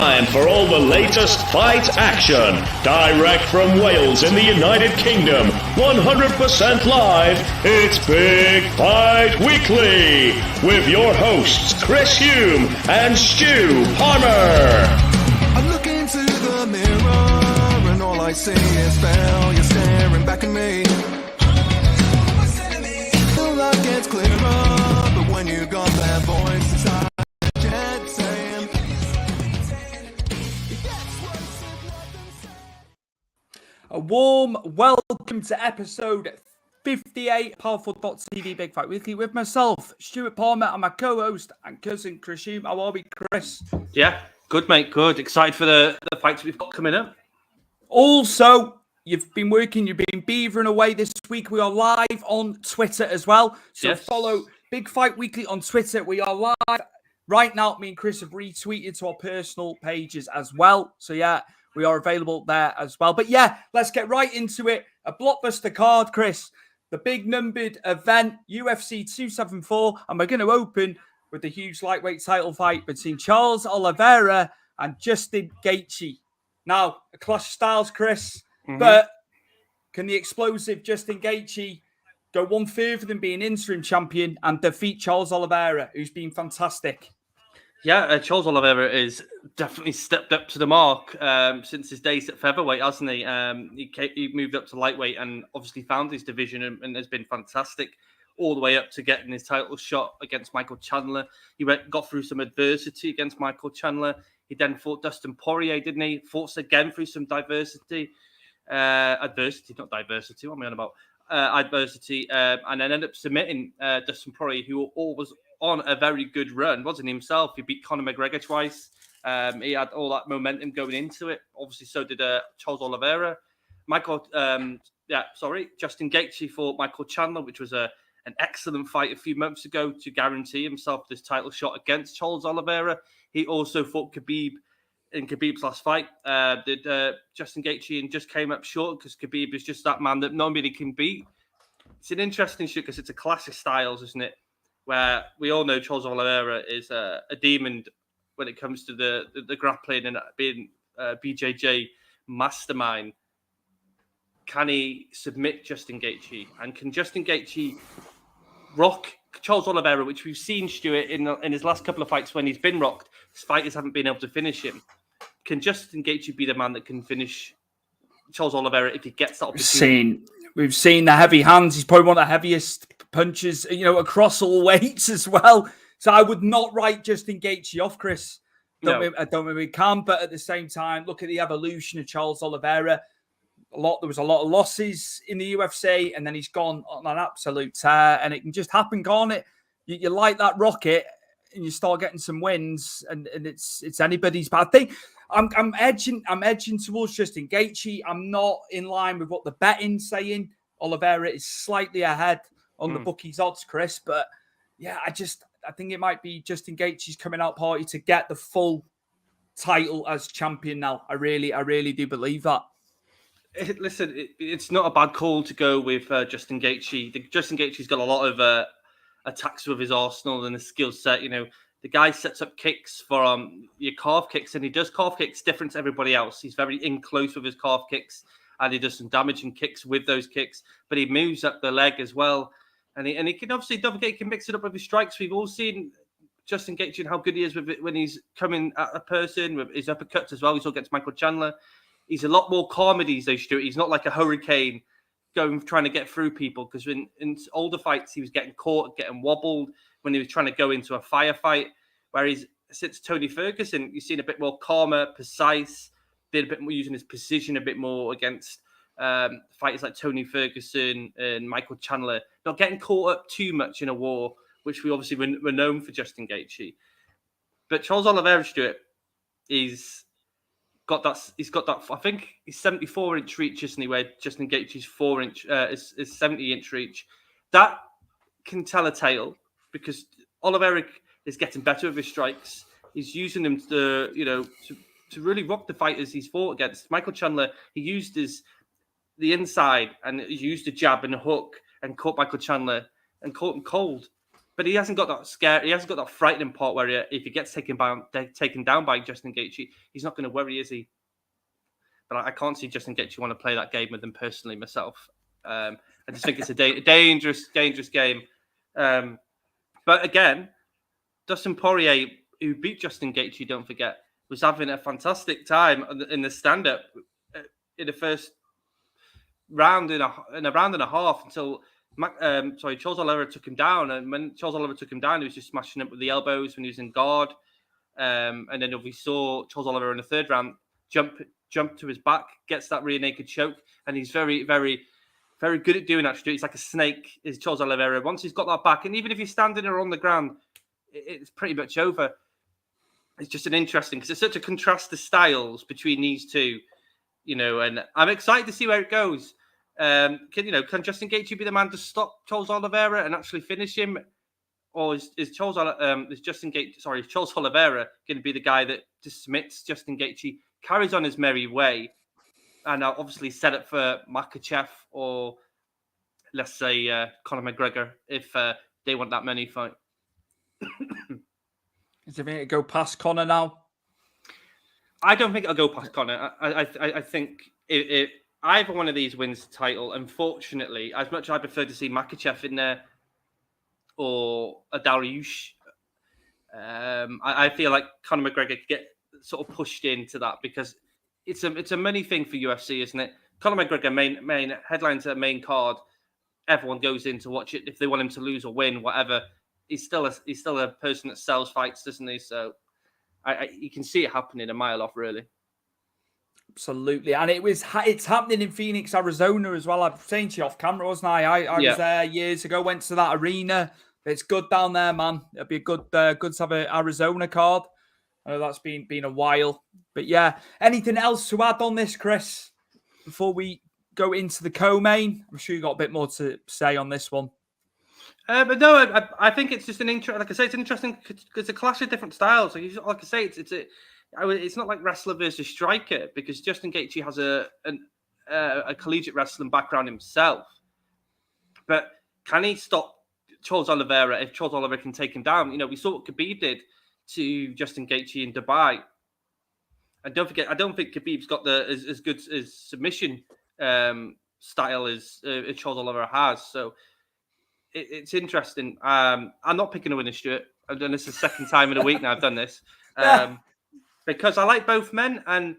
Time for all the latest fight action, direct from Wales in the United Kingdom, 100% live, it's Big Fight Weekly, with your hosts Chris Hume and Stu Palmer. I look into the mirror and all I see is failure staring back at me. The light gets clearer, but when you got that voice inside your head saying, a warm welcome to episode 58 Powerful.tv Big Fight Weekly with myself, Stuart Palmer, and my co-host and cousin Chris Hume. How are we, Chris? Yeah, good, mate, good. Excited for the fights we've got coming up. Also, you've been beavering away this week. We are live on Twitter as well. So Yes. Follow Big Fight Weekly on Twitter. We are live right now. Me and Chris have retweeted to our personal pages as well. So yeah, we are available there as well. But yeah, let's get right into it. A blockbuster card, Chris. The big numbered event, UFC 274. And we're going to open with the huge lightweight title fight between Charles Oliveira and Justin Gaethje. Now, a clash of styles, Chris. But can the explosive Justin Gaethje go one further than being interim champion and defeat Charles Oliveira, who's been fantastic? Yeah, Charles Oliveira is definitely stepped up to the mark since his days at featherweight, hasn't he? He moved up to lightweight and obviously found his division and has been fantastic all the way up to getting his title shot against Michael Chandler. He got through some adversity against Michael Chandler. He then fought Dustin Poirier, didn't he? Fought again through some adversity, not diversity. What am I on about? Adversity, and then ended up submitting Dustin Poirier, who was on a very good run, wasn't he himself? He beat Conor McGregor twice. He had all that momentum going into it. Obviously, so did Charles Oliveira. Justin Gaethje fought Michael Chandler, which was an excellent fight a few months ago to guarantee himself this title shot against Charles Oliveira. He also fought Khabib in Khabib's last fight. Justin Gaethje and just came up short because Khabib is just that man that nobody can beat. It's an interesting shoot because it's a clash of styles, isn't it? Where we all know Charles Oliveira is a demon when it comes to the grappling and being BJJ mastermind. Can he submit Justin Gaethje? And can Justin Gaethje rock Charles Oliveira, which we've seen, Stuart, in his last couple of fights when he's been rocked, his fighters haven't been able to finish him. Can Justin Gaethje be the man that can finish Charles Oliveira if he gets that opportunity? We've seen the heavy hands. He's probably one of the heaviest punches, across all weights as well. So I would not write Justin Gaethje off, Chris. I don't think we can, but at the same time, look at the evolution of Charles Oliveira. There was a lot of losses in the UFC, and then he's gone on an absolute tear, and it can just happen, can't it? You light that rocket, and you start getting some wins, and it's anybody's bad thing. I'm edging towards Justin Gaethje. I'm not in line with what the betting's saying. Oliveira is slightly ahead on the bookies odds, Chris, but yeah, I think it might be Justin Gaethje's coming out party to get the full title as champion now. I really do believe that. Listen, it's not a bad call to go with Justin Gaethje. Justin Gaethje's got a lot of attacks with his arsenal and his skill set. The guy sets up kicks for your calf kicks, and he does calf kicks different to everybody else. He's very in close with his calf kicks, and he does some damaging kicks with those kicks, but he moves up the leg as well. And he can obviously, don't forget, he can mix it up with his strikes. We've all seen Justin Gaethje and how good he is with it when he's coming at a person with his uppercuts as well. He's all against Michael Chandler. He's a lot more calmer these days, Stuart. He's not like a hurricane trying to get through people, because in older fights, he was getting caught, getting wobbled when he was trying to go into a firefight. Whereas since Tony Ferguson, you've seen a bit more calmer, precise, did a bit more using his precision a bit more against fighters like Tony Ferguson and Michael Chandler, not getting caught up too much in a war, which we obviously were known for Justin Gaethje. But Charles Oliveira, Stuart, he's got that. I think he's 74-inch reach, isn't he? Where Justin Gaethje's 4-inch is 70-inch reach. That can tell a tale, because Oliveira is getting better with his strikes. He's using them to really rock the fighters he's fought against. Michael Chandler, he used the inside and he used a jab and a hook and caught Michael Chandler and caught him cold. but he hasn't got that scare. He hasn't got that frightening part where if he gets taken down by Justin Gaethje, he's not going to worry, is he? But I can't see Justin Gaethje want to play that game with him personally myself. I just think it's a dangerous game. But again, Dustin Poirier, who beat Justin Gaethje, don't forget, was having a fantastic time in the stand-up in the first round in a round and a half until Charles Oliveira took him down. And when Charles Oliveira took him down, he was just smashing him with the elbows when he was in guard. And then we saw Charles Oliveira in the third round jump to his back, gets that rear naked choke, and he's very, very, very good at doing that. He's like a snake, is Charles Oliveira. Once he's got that back, and even if he's standing or on the ground, it's pretty much over. It's just an interesting, because it's such a contrast to styles between these two, and I'm excited to see where it goes. Can Justin Gaethje be the man to stop Charles Oliveira and actually finish him? Or is Charles Oliveira going to be the guy that just submits Justin Gaethje, carries on his merry way, and obviously set up for Makhachev or, let's say, Conor McGregor if they want that money fight? Is it going to go past Conor now? I don't think it'll go past Conor. I think if either one of these wins the title, unfortunately, as much as I prefer to see Makhachev in there or a Dariush, I feel like Conor McGregor could get sort of pushed into that, because it's a money thing for UFC, isn't it? Conor McGregor main headline to the main card. Everyone goes in to watch it if they want him to lose or win, whatever. He's still a person that sells fights, doesn't he? So you can see it happening a mile off, really. Absolutely, and it's happening in Phoenix, Arizona as well. I was saying to you off camera, wasn't I? I was there years ago. Went to that arena. It's good down there, man. It'll be good to have an Arizona card. I know that's been a while, but yeah. Anything else to add on this, Chris? Before we go into the co-main, I'm sure you got a bit more to say on this one. But no, I think it's just an interesting. Like I say, it's interesting because it's a clash of different styles. Like I say, it's not like wrestler versus striker, because Justin Gaethje has a collegiate wrestling background himself. But can he stop Charles Oliveira if Charles Oliveira can take him down? We saw what Khabib did to Justin Gaethje in Dubai. And don't forget, I don't think Khabib's got as good as submission style as Charles Oliveira has. So it's interesting. I'm not picking a winner, Stuart. I've done this the second time in a week now. I've done this. Because I like both men, and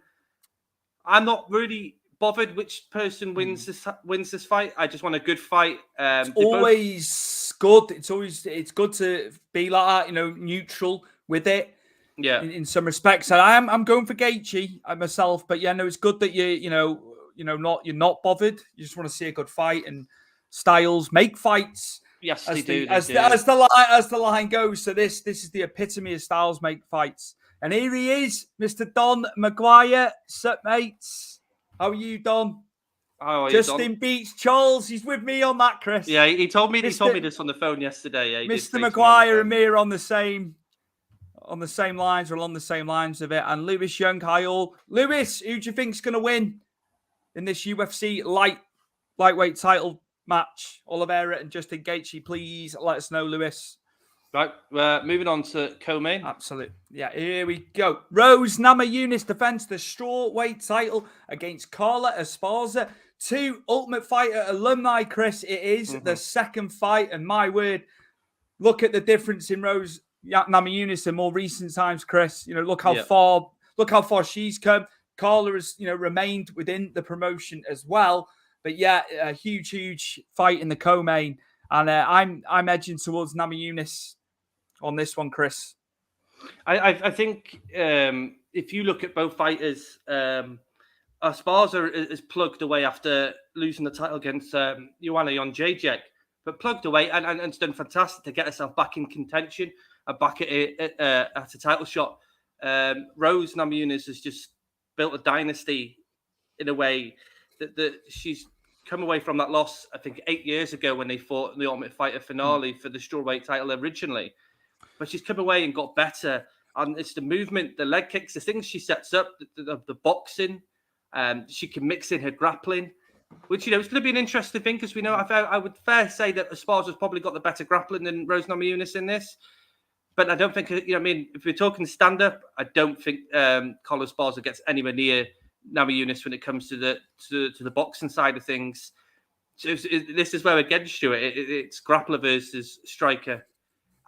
I'm not really bothered which person wins this fight. I just want a good fight. It's always good. It's good to be like that, neutral with it. Yeah. In some respects, and I'm going for Gaethje myself, but yeah, no, it's good that you're not bothered. You just want to see a good fight, and styles make fights. Yes, as they do. As the line goes. So this is the epitome of styles make fights. And here he is, Mr. Don McGuire. Sup, mates? How are you, Don? How are you, Justin Don? beats Charles. He's with me on that, Chris. Yeah, he told me this on the phone yesterday. Yeah, Mr. McGuire and me are on the same lines, or along the same lines of it. And Lewis Young, hi all. Lewis, who do you think's going to win in this UFC lightweight title match? Oliveira and Justin Gaethje, please let us know, Lewis. Right, moving on to co-main. Absolutely. Yeah, here we go. Rose Namajunas defends the strawweight title against Carla Esparza. 2 Ultimate Fighter alumni, Chris. It is the second fight, and my word, look at the difference in Rose Namajunas in more recent times, Chris. Look how far she's come. Carla has, remained within the promotion as well. But yeah, a huge fight in the co-main, and I'm edging towards Namajunas on this one, Chris. I think if you look at both fighters, Esparza is plugged away after losing the title against Joanna Jędrzejczyk, but plugged away and it's done fantastic to get herself back in contention and back at a title shot. Rose Namajunas has just built a dynasty in a way that she's come away from that loss, I think, 8 years ago when they fought in the Ultimate Fighter finale for the strawweight title originally. But she's come away and got better. And it's the movement, the leg kicks, the things she sets up, the boxing. She can mix in her grappling. Which, it's going to be an interesting thing because we know I would fair say that Esparza's probably got the better grappling than Rose Namajunas in this. But I don't think, if we're talking stand-up, I don't think Colin Esparza gets anywhere near Namajunas when it comes to the boxing side of things. So this is where against you, it's grappler versus striker.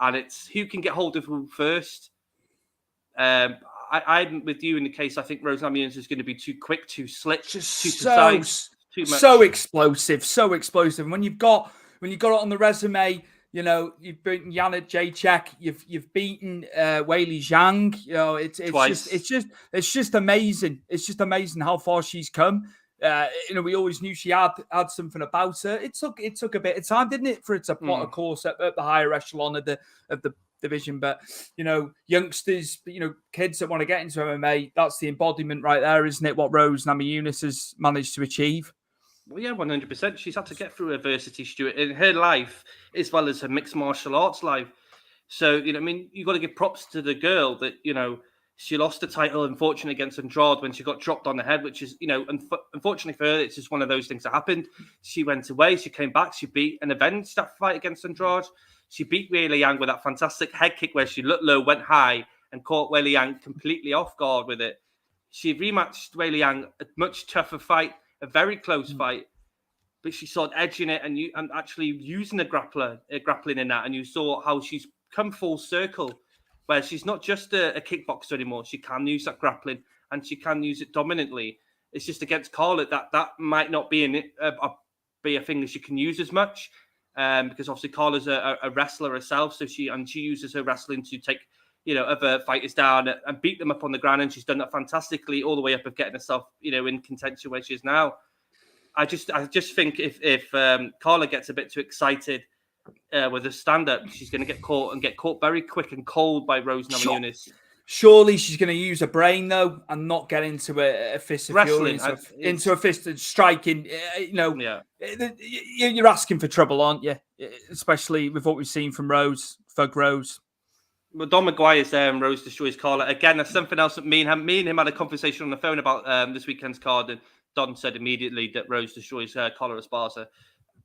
And it's who can get hold of who first. I'm with you in the case. I think Rose Namajunas is going to be too quick, too slick, too precise. So explosive. And when you've got it on the resume, you've beaten Janet Jacek, you've beaten Weili Zhang. It's just amazing. It's just amazing how far she's come. We always knew she had something about her. It took a bit of time, didn't it, for it to plot a course at the higher echelon of the division. But youngsters, kids that want to get into MMA, that's the embodiment right there, isn't it? What Rose Namajunas has managed to achieve. Well, yeah, 100%. She's had to get through adversity, Stuart, in her life as well as her mixed martial arts life. So, you got to give props to the girl that, she lost the title, unfortunately, against Andrade when she got dropped on the head, which is, unfortunately for her, it's just one of those things that happened. She went away, she came back, she beat and avenged that fight against Andrade. She beat Weili Yang with that fantastic head kick where she looked low, went high, and caught Weili Yang completely off guard with it. She rematched Weili Yang, a much tougher fight, a very close fight, but she started edging it and actually using the grappling in that. And you saw how she's come full circle, where she's not just a kickboxer anymore. She can use that grappling and she can use it dominantly. It's just against Carla that might not be a thing that she can use as much, because obviously Carla's a wrestler herself, so she uses her wrestling to take other fighters down and beat them up on the ground, and she's done that fantastically all the way up of getting herself, in contention where she is now. I just think if Carla gets a bit too excited with a stand-up, she's going to get caught very quick and cold by Rose Namajunas. Surely she's going to use her brain though, and not get into a fist of wrestling, into a fist of striking. You're asking for trouble, aren't you? Especially with what we've seen from Thug Rose. Well, Don McGuire's there and Rose destroys Carla. Again, that's something else that me and him had a conversation on the phone about this weekend's card, and Don said immediately that Rose destroys Carla Esparza.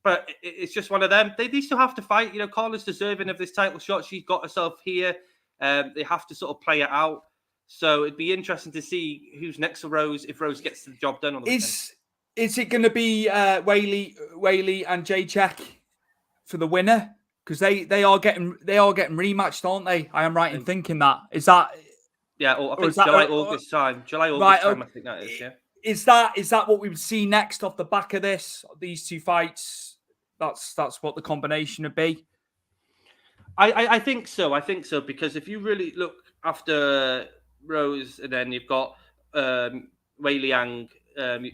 But it's just one of them. They still have to fight. Carla's deserving of this title shot. She's got herself here. They have to sort of play it out. So it'd be interesting to see who's next for Rose if Rose gets the job done on the weekend. Is it going to be Weili and Jacek for the winner? Because they are getting rematched, aren't they? I am right in thinking that. Is that? Yeah, I think August time. I think that is. Yeah. Is that what we would see next off the back of these two fights? That's what the combination would be. I think so. Because if you really look after Rose, and then you've got Weili Yang,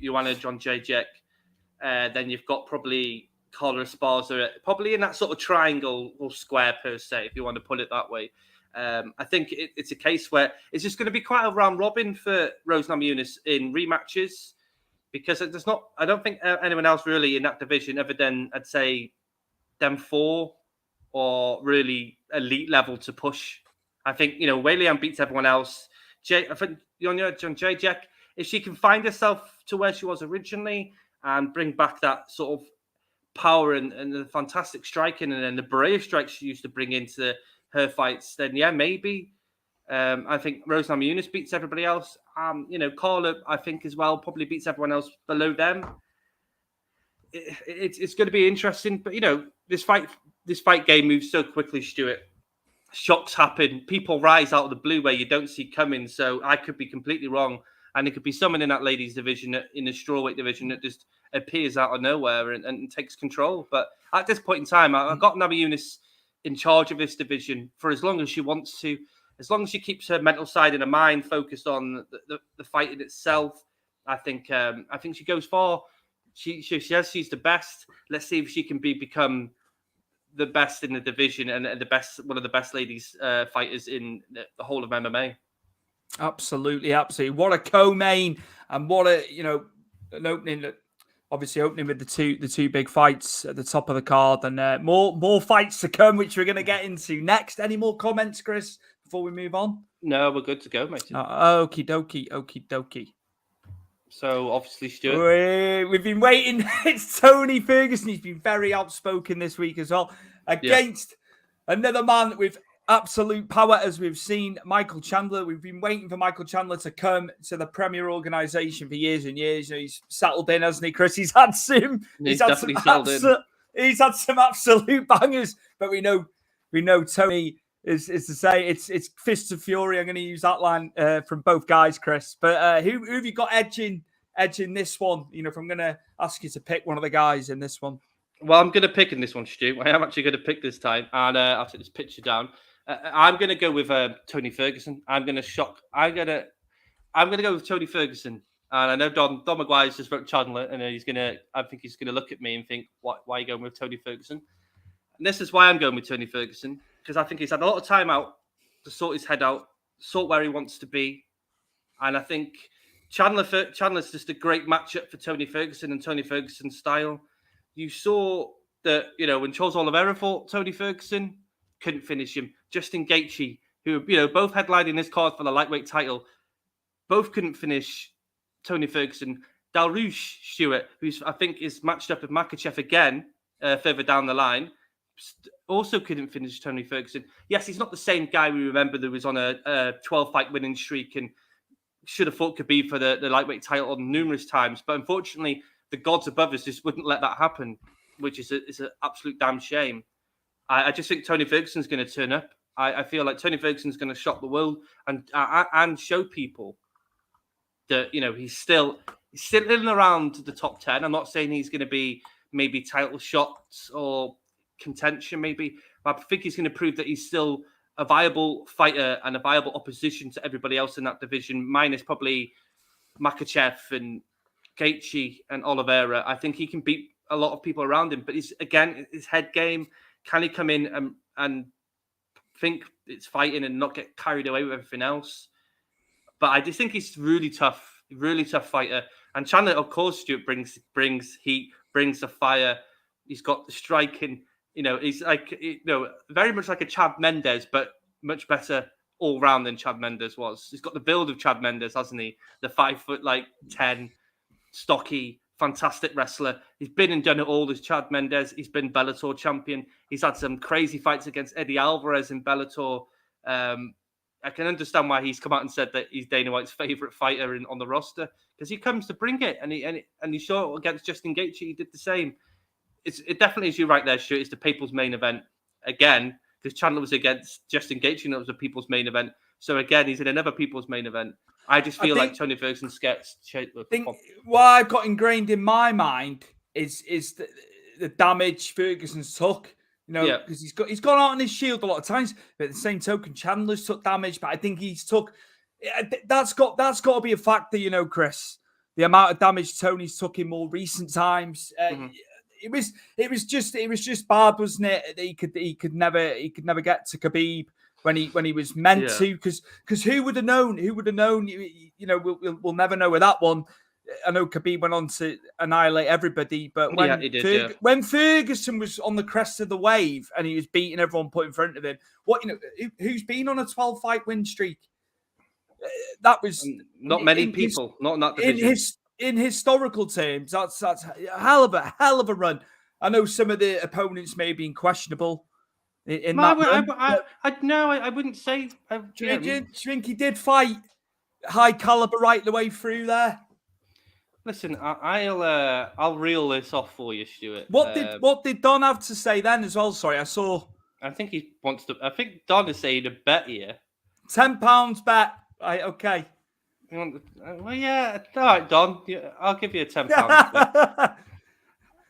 Joanna John Jacek, then you've got probably Carla Esparza, probably in that sort of triangle or square per se, if you want to put it that way. I think it's a case where it's just going to be quite a round robin for Rose Namajunas in rematches, because I don't think anyone else really in that division other than, I'd say, them four or really elite level to push. I think, Weili Yang beats everyone else. I think John Jacek, if she can find herself to where she was originally and bring back that sort of power and the fantastic striking and then the brave strikes she used to bring into her fights, then yeah, maybe. I think Rose Namajunas beats everybody else. Carla, I think as well, probably beats everyone else below them. It's going to be interesting, but this fight game moves so quickly, Stuart. Shocks happen, people rise out of the blue where you don't see coming. So I could be completely wrong, and it could be someone in that ladies division, in the strawweight division, that just appears out of nowhere and takes control. But at this point in time, I've got Namajunas in charge of this division for as long as she wants to, as long as she keeps her mental side and her mind focused on the fight in itself. I think she goes far. She says she's the best. Let's see if she can become the best in the division and one of the best ladies fighters in the whole of MMA. Absolutely. What a co-main, and what an opening. Obviously, opening with the two big fights at the top of the card, and more fights to come, which we're going to get into next. Any more comments, Chris, before we move on? No, we're good to go, mate. Okie dokie. So obviously, Stuart, we've been waiting. It's Tony Ferguson. He's been very outspoken this week as well against another man with absolute power, as we've seen, Michael Chandler. We've been waiting for Michael Chandler to come to the Premier organisation for years and years. He's settled in, hasn't he, Chris? He's had some. He's definitely settled in. He's had some absolute bangers, but we know Tony is to say it's fists of fury. I'm going to use that line from both guys, Chris. But who have you got edging this one? If I'm going to ask you to pick one of the guys in this one. Well, I'm going to pick in this one, Stu. I am actually going to pick this time, and I'll take this picture down. I'm going to go with Tony Ferguson. I'm going to go with Tony Ferguson. And I know Don McGuire's just wrote Chandler, and I think he's going to look at me and think, why are you going with Tony Ferguson? And this is why I'm going with Tony Ferguson, because I think he's had a lot of time out to sort his head out, sort where he wants to be. And I think Chandler's just a great matchup for Tony Ferguson and Tony Ferguson's style. You saw that, when Charles Oliveira fought Tony Ferguson, couldn't finish him. Justin Gaethje, who, both headlining this card for the lightweight title, both couldn't finish Tony Ferguson. Dalrush Stewart, who's I think is matched up with Makhachev again further down the line, also couldn't finish Tony Ferguson. Yes, he's not the same guy we remember that was on a 12-fight winning streak and should have fought Khabib for the lightweight title numerous times. But unfortunately, the gods above us just wouldn't let that happen, which is an absolute damn shame. I just think Tony Ferguson's going to turn up. I feel like Tony Ferguson's going to shock the world and show people that he's still in and around the top 10. I'm not saying he's going to be maybe title shots or contention, maybe, but I think he's going to prove that he's still a viable fighter and a viable opposition to everybody else in that division, minus probably Makhachev and Gaethje and Oliveira. I think he can beat a lot of people around him, but his head game. Can he come in and think it's fighting and not get carried away with everything else? But I just think he's really tough fighter. And Chandler, of course, Stuart brings heat, brings the fire. He's got the striking. He's like, very much like a Chad Mendes, but much better all round than Chad Mendes was. He's got the build of Chad Mendes, hasn't he? The 5'10", stocky, fantastic wrestler. He's been and done it all as Chad Mendes. He's been Bellator champion. He's had some crazy fights against Eddie Alvarez in Bellator. I can understand why he's come out and said that he's Dana White's favorite fighter on the roster, because he comes to bring it, and he saw it against Justin Gaethje. He did the same. It definitely is you right there, Stuart. It's the people's main event again, because Chandler was against Justin Gaethje, and it was a people's main event. So again, he's in another people's main event. I just feel like Tony Ferguson gets shaped. What I've got ingrained in my mind is the damage Ferguson's took. Because he's gone out on his shield a lot of times, but at the same token, Chandler's took damage. But I think he's took that's got to be a factor, Chris. The amount of damage Tony's took in more recent times. It was just bad, wasn't it? That he could never get to Khabib when he was meant to, because who would have known? We'll never know with that one. I know Khabib went on to annihilate everybody, but when Ferguson was on the crest of the wave and he was beating everyone put in front of him, who's been on a 12-fight win streak? That was not many people, not in that division. In historical terms, that's a hell of a run. I know some of the opponents may have been questionable in that run. I wouldn't say. Do you think he did fight high caliber right the way through there? Listen, I'll reel this off for you, Stuart. What did Don have to say then as well? Sorry, I saw. I think he wants to. I think Don is saying a bet here. £10 bet. Right, okay. Well, yeah. All right, Don. Yeah, I'll give you a £10.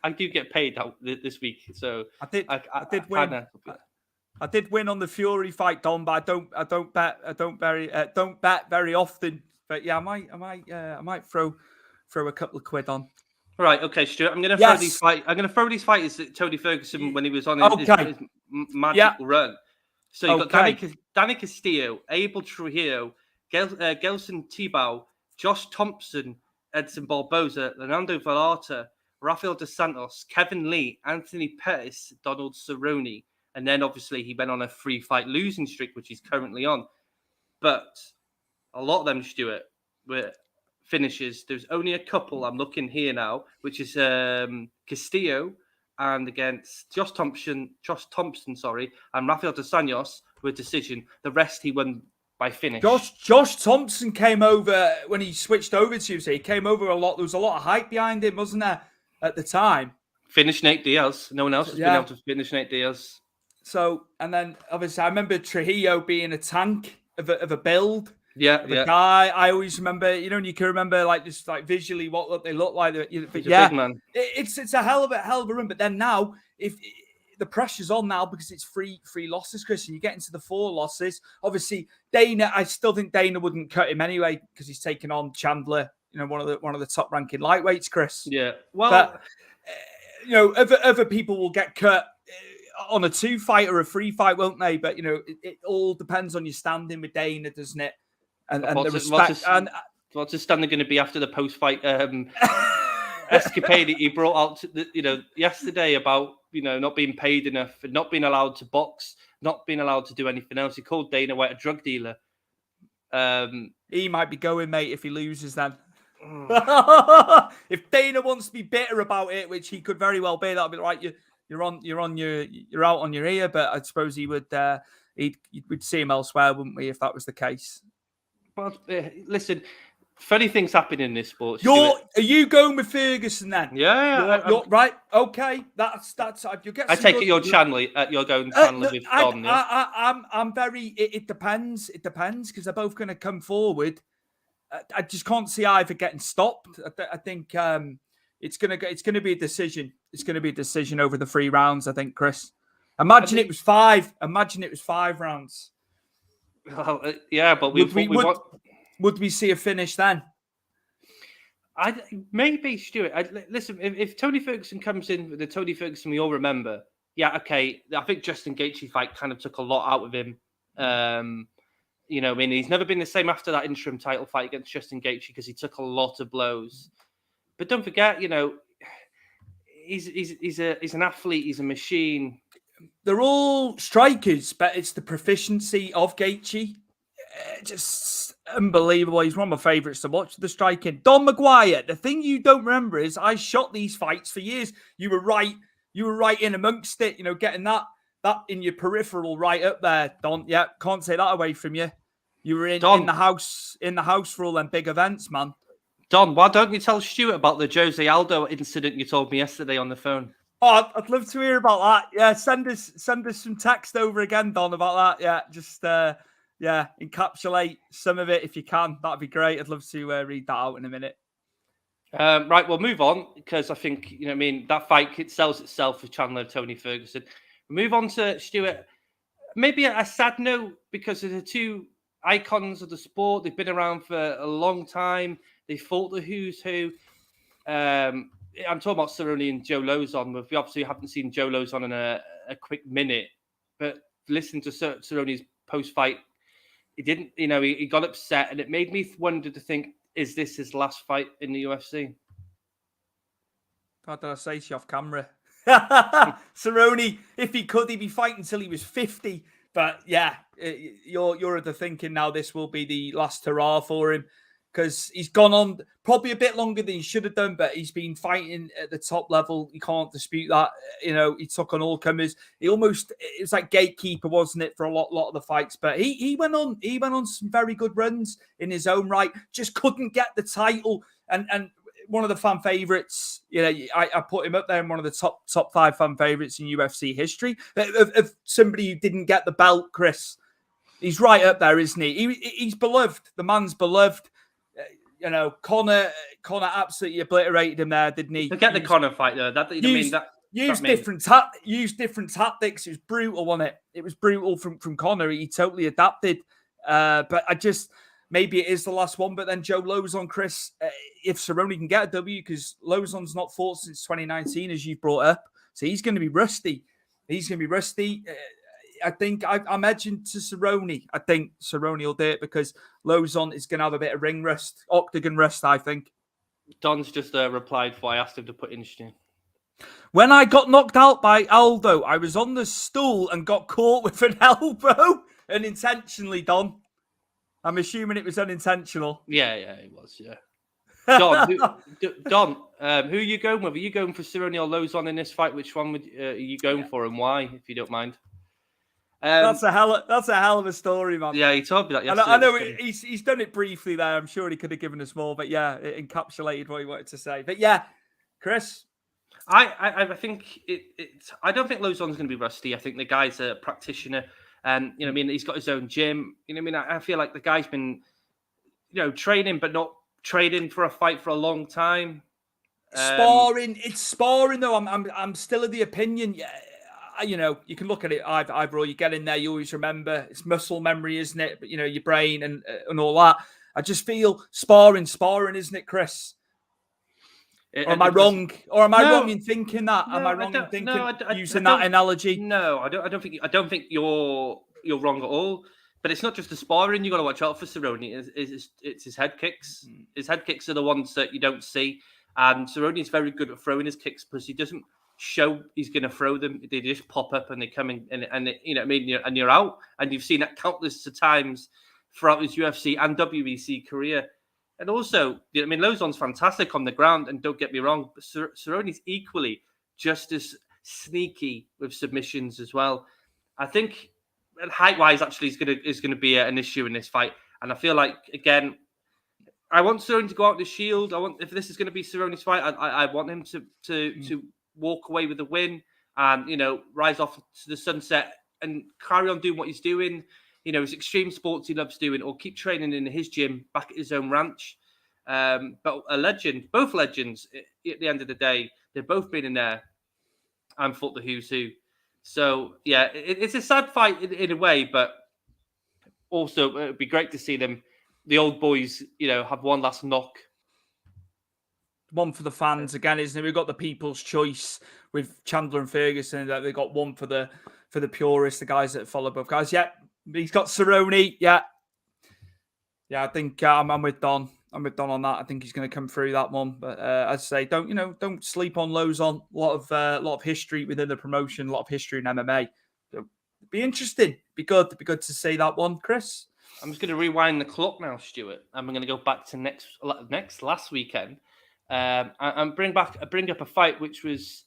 I do get paid out this week, so I did win. I did win on the Fury fight, Don, but I don't bet very often. But yeah, I might throw a couple of quid on. Right, okay, Stuart. I'm going to throw these fights. I'm going to throw these fighters at Tony Ferguson when he was on his magical run. So you've got Danny Castillo, Abel Trujillo, Gelson Tebow, Josh Thompson, Edson Barboza, Leonardo Vallata, Rafael dos Santos, Kevin Lee, Anthony Pettis, Donald Cerrone, and then obviously he went on a 3-fight losing streak, which he's currently on. But a lot of them, Stuart, were finishes. There's only a couple I'm looking here now, which is Castillo and against Josh Thompson, and Rafael dos Anjos with decision. The rest he won by finish. Josh Thompson came over when he switched over to UFC. He came over a lot. There was a lot of hype behind him, wasn't there, at the time? Finished Nate Diaz. No one else has been able to finish Nate Diaz. So, and then obviously I remember Trujillo being a tank of a build. Yeah. Guy, I always remember, you know, and you can remember like just like visually what they look like. But He's a big man. It's a hell of a run. But then now, if the pressure's on now because it's three losses, Chris, and you get into the 4 losses. Obviously, Dana, I still think Dana wouldn't cut him anyway because he's taken on Chandler, you know, one of the top ranking lightweights, Chris. Yeah. Well, but, you know, other people will get cut on a 2-fight or a 3-fight, won't they? But you know, it all depends on your standing with Dana, doesn't it? And the respect. What's his standing going to be after the post-fight escapade that he brought out, yesterday about not being paid enough and not being allowed to box, not being allowed to do anything else? He called Dana White a drug dealer. He might be going, mate, if he loses. Then, if Dana wants to be bitter about it, which he could very well be, that'll be right. You're out on your ear. But I suppose he would. We'd see him elsewhere, wouldn't we, if that was the case? But listen, funny things happen in this sport. Are you going with Ferguson then? Yeah. You're right. Okay, that's. You get. I take it you're Chandler. You're going Chandler with Don. I'm very. It depends. It depends because they're both going to come forward. I just can't see either getting stopped. I think it's going to be a decision. It's going to be a decision over the 3 rounds. I think, Chris. Imagine it was 5. Imagine it was 5 rounds. Well, yeah, but would we see a finish then? Maybe, Stuart. Listen, if Tony Ferguson comes in with the Tony Ferguson we all remember, yeah, okay. I think Justin Gaethje fight kind of took a lot out of him. He's never been the same after that interim title fight against Justin Gaethje because he took a lot of blows. But don't forget, he's an athlete. He's a machine. They're all strikers, but it's the proficiency of Gaethje. Just unbelievable. He's one of my favourites to watch, the striking. Don McGuire, the thing you don't remember is I shot these fights for years. You were right in amongst it, getting that in your peripheral right up there, Don. Yeah, can't take that away from you. You were in the house for all them big events, man. Don, why don't you tell Stuart about the Jose Aldo incident you told me yesterday on the phone? Oh, I'd love to hear about that. Yeah, send us some text over again, Don, about that. Yeah, just encapsulate some of it if you can. That'd be great. I'd love to read that out in a minute. Right, we'll move on because I think that fight it sells itself with Chandler and Tony Ferguson. Move on to Stuart. Maybe a sad note because of the 2 icons of the sport. They've been around for a long time. They fought the who's who. I'm talking about Cerrone and Joe Lozon. We obviously haven't seen Joe Lozon in a quick minute, but listen to Cerrone's post-fight. He didn't, he got upset, and it made me wonder to think, is this his last fight in the UFC? What did I say to you off camera? Cerrone, if he could, he'd be fighting until he was 50. But yeah, you're at the thinking now this will be the last hurrah for him. Because he's gone on probably a bit longer than he should have done, but he's been fighting at the top level. You can't dispute that. He took on all comers. It was like gatekeeper, wasn't it, for a lot of the fights? But he went on some very good runs in his own right. Just couldn't get the title. And one of the fan favorites, I put him up there in one of the top 5 fan favorites in UFC history of somebody who didn't get the belt. Chris, he's right up there, isn't he? He's beloved. The man's beloved. Conor absolutely obliterated him there, didn't he? Forget the Conor fight though. Used different tactics. It was brutal, wasn't it? It was brutal from Conor. He totally adapted. But maybe it is the last one. But then Joe Lozon, Chris, if Cerrone can get a W, because Lozon's not fought since 2019, as you've brought up, so he's going to be rusty. I think I'm edging to Cerrone. I think Cerrone will do it because Lozon is going to have a bit of ring rust, octagon rust, I think. Don's just replied for I asked him to put in Stu. When I got knocked out by Aldo, I was on the stool and got caught with an elbow unintentionally, Don. I'm assuming it was unintentional. Yeah, it was, yeah. Don, who are you going with? Are you going for Cerrone or Lozon in this fight? Which one are you going for, and why, if you don't mind? That's a hell of a story, man. Yeah, he told me that yesterday. I know he's done it briefly there. I'm sure he could have given us more, but yeah, it encapsulated what he wanted to say. But yeah, Chris. I think I don't think Lozon's going to be rusty. I think the guy's a practitioner, and you know, I mean, he's got his own gym. You know, I mean, I feel like the guy's been, you know, training, but not training for a fight for a long time. Sparring, it's sparring though. I'm still of the opinion. Yeah, you know, you can look at it either or. You get in there, you always remember. It's muscle memory, isn't it? But you know, your brain and all that. I just feel sparring, isn't it, Chris? Or am I wrong? Or am I wrong in thinking that? Am I wrong in thinking using that analogy? No, I don't think you're wrong at all. But it's not just the sparring. You got to watch out for Cerrone. It's his head kicks. His head kicks are the ones that you don't see. And Cerrone is very good at throwing his kicks because he doesn't show he's going to throw them. They just pop up and they come in, and you know what I mean. And you're out. And you've seen that countless of times throughout his UFC and WBC career. And also, I mean, Lozon's fantastic on the ground, and don't get me wrong, but Cerrone's equally just as sneaky with submissions as well. I think height-wise, actually, is going to be an issue in this fight. And I feel like, again, I want Cerrone to go out the shield. If this is going to be Cerrone's fight, I want him to walk away with a win and, you know, rise off to the sunset and carry on doing what he's doing. You know, his extreme sports he loves doing, or keep training in his gym back at his own ranch. But a legend, both legends, at the end of the day, they've both been in there and fought the who's who. So, yeah, it's a sad fight in a way, but also it would be great to see them, the old boys, you know, have one last knock. One for the fans again, isn't it? We've got the people's choice with Chandler and Ferguson. That they got one for the purists, the guys that follow both guys. Yeah, he's got Cerrone. Yeah. I think I'm with Don. I'm with Don on that. I think he's going to come through that one. But as I say, don't sleep on Lozon. A lot of history within the promotion. A lot of history in MMA. So, be interesting. Be good to see that one, Chris. I'm just going to rewind the clock now, Stuart. And we're going to go back to last weekend, and bring up a fight which was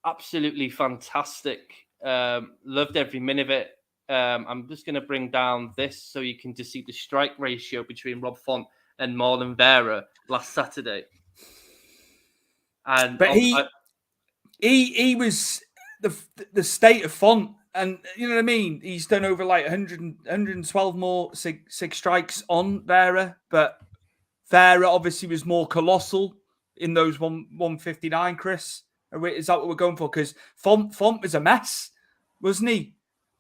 absolutely fantastic. Loved every minute of it. I'm just going to bring down this so you can just see the strike ratio between Rob Font and Marlon Vera last Saturday. And but he was the state of Font, and you know what I mean. He's done over like 112 more sig strikes on Vera, but Vera obviously was more colossal in those 159. Chris, is that what we're going for? Because Font was a mess, wasn't he?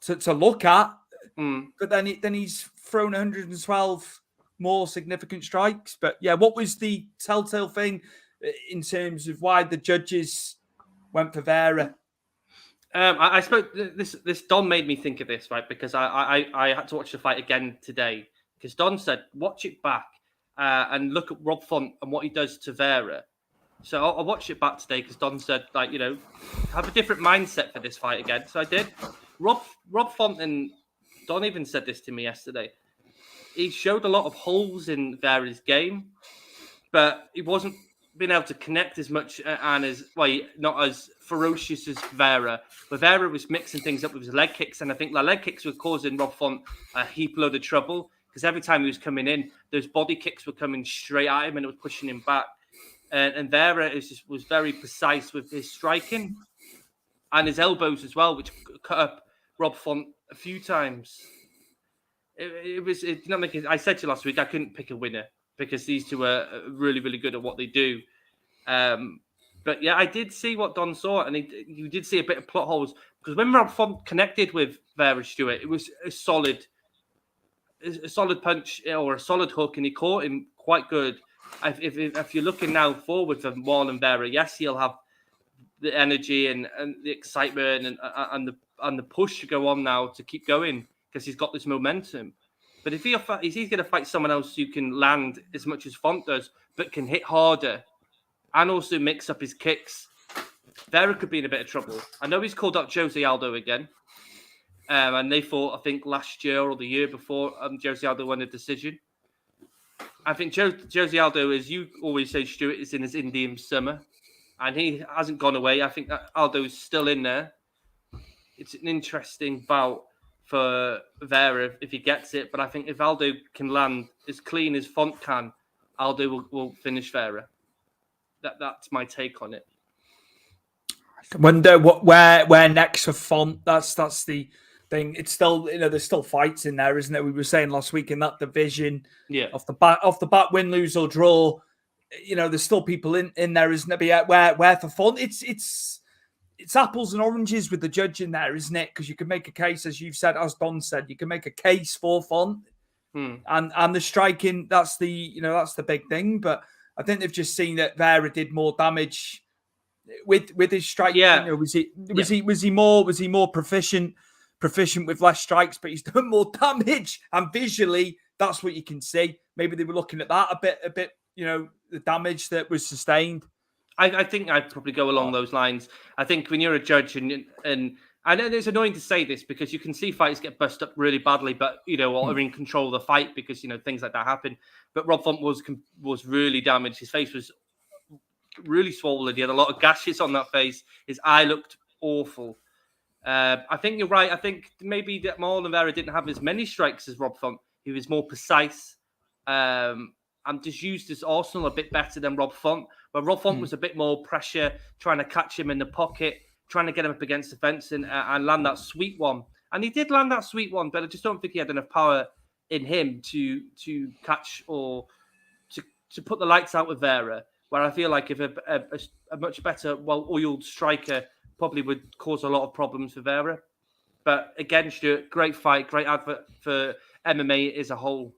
To look at, but then he's thrown 112 more significant strikes. But yeah, what was the telltale thing in terms of why the judges went for Vera? I spoke. This Don made me think of this, right? Because I had to watch the fight again today because Don said watch it back and look at Rob Font and what he does to Vera. So I watched it back today because Don said, like, you know, have a different mindset for this fight again. So I did. Rob Font, and Don even said this to me yesterday. He showed a lot of holes in Vera's game, but he wasn't being able to connect as much and not as ferocious as Vera. But Vera was mixing things up with his leg kicks, and I think the leg kicks were causing Rob Font a heap load of trouble because every time he was coming in, those body kicks were coming straight at him and it was pushing him back. And Vera was very precise with his striking and his elbows as well, which cut up Rob Font a few times. I said to you last week I couldn't pick a winner because these two are really, really good at what they do. But yeah, I did see what Don saw, and you did see a bit of plot holes because when Rob Font connected with Vera Stewart, it was a solid punch or a solid hook, and he caught him quite good. If you're looking now forward for Marlon Vera, yes, he'll have the energy and the excitement and the push to go on now to keep going because he's got this momentum. But if he's going to fight someone else who can land as much as Font does, but can hit harder and also mix up his kicks, Vera could be in a bit of trouble. I know he's called up Jose Aldo again. And they fought, I think, last year or the year before, Jose Aldo won a decision. I think Jose Aldo, as you always say, Stuart, is in his Indian summer, and he hasn't gone away. I think that Aldo is still in there. It's an interesting bout for Vera if he gets it, but I think if Aldo can land as clean as Font can, Aldo will finish Vera. That's my take on it. Wonder where next for Font. That's the thing. It's still, there's still fights in there, isn't there? We were saying last week in that division. Yeah. Off the bat, win, lose or draw. There's still people in there, isn't there? But where for Font? It's apples and oranges with the judge in there, isn't it? Because you can make a case, as you've said, as Don said, you can make a case for Font, and the striking. That's the big thing. But I think they've just seen that Vera did more damage with his strike. Yeah. Was he more proficient with less strikes, but he's done more damage, and visually that's what you can see. Maybe they were looking at that a bit. The damage that was sustained. I think I'd probably go along those lines. I think when you're a judge and I know it's annoying to say this because you can see fighters get bust up really badly, but or in control of the fight because things like that happen. But Rob Font was really damaged. His face was really swollen. He had a lot of gashes on that face. His eye looked awful. I think you're right. I think maybe that Marlon Vera didn't have as many strikes as Rob Font. He was more precise. And just used his arsenal a bit better than Rob Font. But Rob Font was a bit more pressure, trying to catch him in the pocket, trying to get him up against the fence and land that sweet one. And he did land that sweet one, but I just don't think he had enough power in him to catch or to put the lights out with Vera, where I feel like if a much better, well-oiled striker probably would cause a lot of problems for Vera. But again, Stuart, great fight, great advert for MMA as a whole.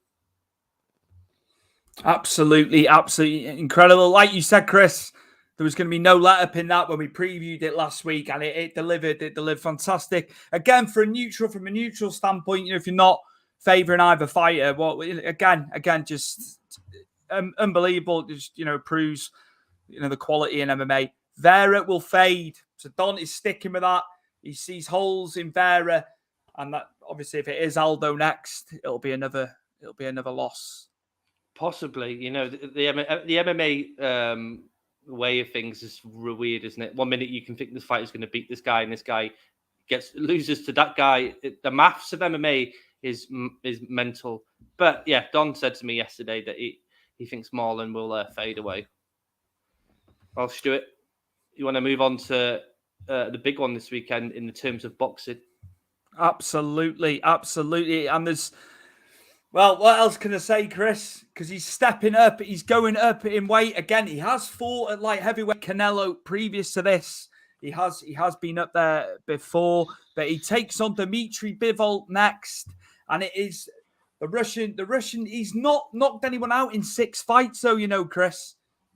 Absolutely incredible. Like you said, Chris, there was going to be no let-up in that when we previewed it last week, and it delivered. It delivered fantastic. Again, from a neutral standpoint, if you're not favouring either fighter, again, just unbelievable. Just proves the quality in MMA. Vera will fade. So Don is sticking with that. He sees holes in Vera, and that obviously, if it is Aldo next, it'll be another loss. Possibly, the MMA way of things is weird, isn't it? 1 minute you can think this fighter's going to beat this guy, and this guy loses to that guy. The maths of MMA is mental. But yeah, Don said to me yesterday that he thinks Marlon will fade away. Well, Stuart, you want to move on to the big one this weekend in the terms of boxing? Absolutely. And there's... Well, what else can I say, Chris? Because he's stepping up. He's going up in weight again. He has fought at light heavyweight Canelo previous to this. He has been up there before, but he takes on Dmitry Bivol next, and it is the Russian. He's not knocked anyone out in 6 fights, though, Chris,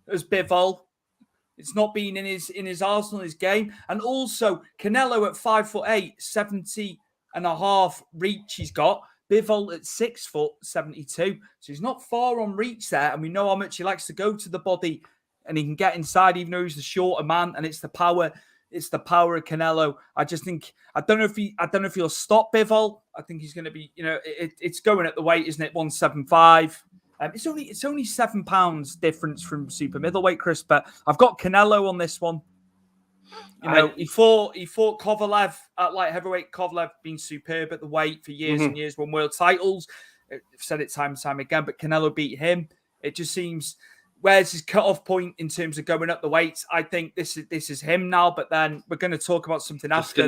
as Bivol. It's not been in his arsenal, his game, and also Canelo at 5'8", 70.5 reach. He's got. Bivol at 6'72", so he's not far on reach there, and we know how much he likes to go to the body, and he can get inside even though he's the shorter man. And it's the power of Canelo. I don't know if he'll stop Bivol. I think he's going to be, it's going at the weight, isn't it? 175. It's only £7 difference from super middleweight, Chris. But I've got Canelo on this one. He fought Kovalev at light heavyweight. Kovalev been superb at the weight for years and years, won world titles. I've said it time and time again, but Canelo beat him. It just seems, where's his cutoff point in terms of going up the weights? I think this is him now. But then we're going to talk about something after.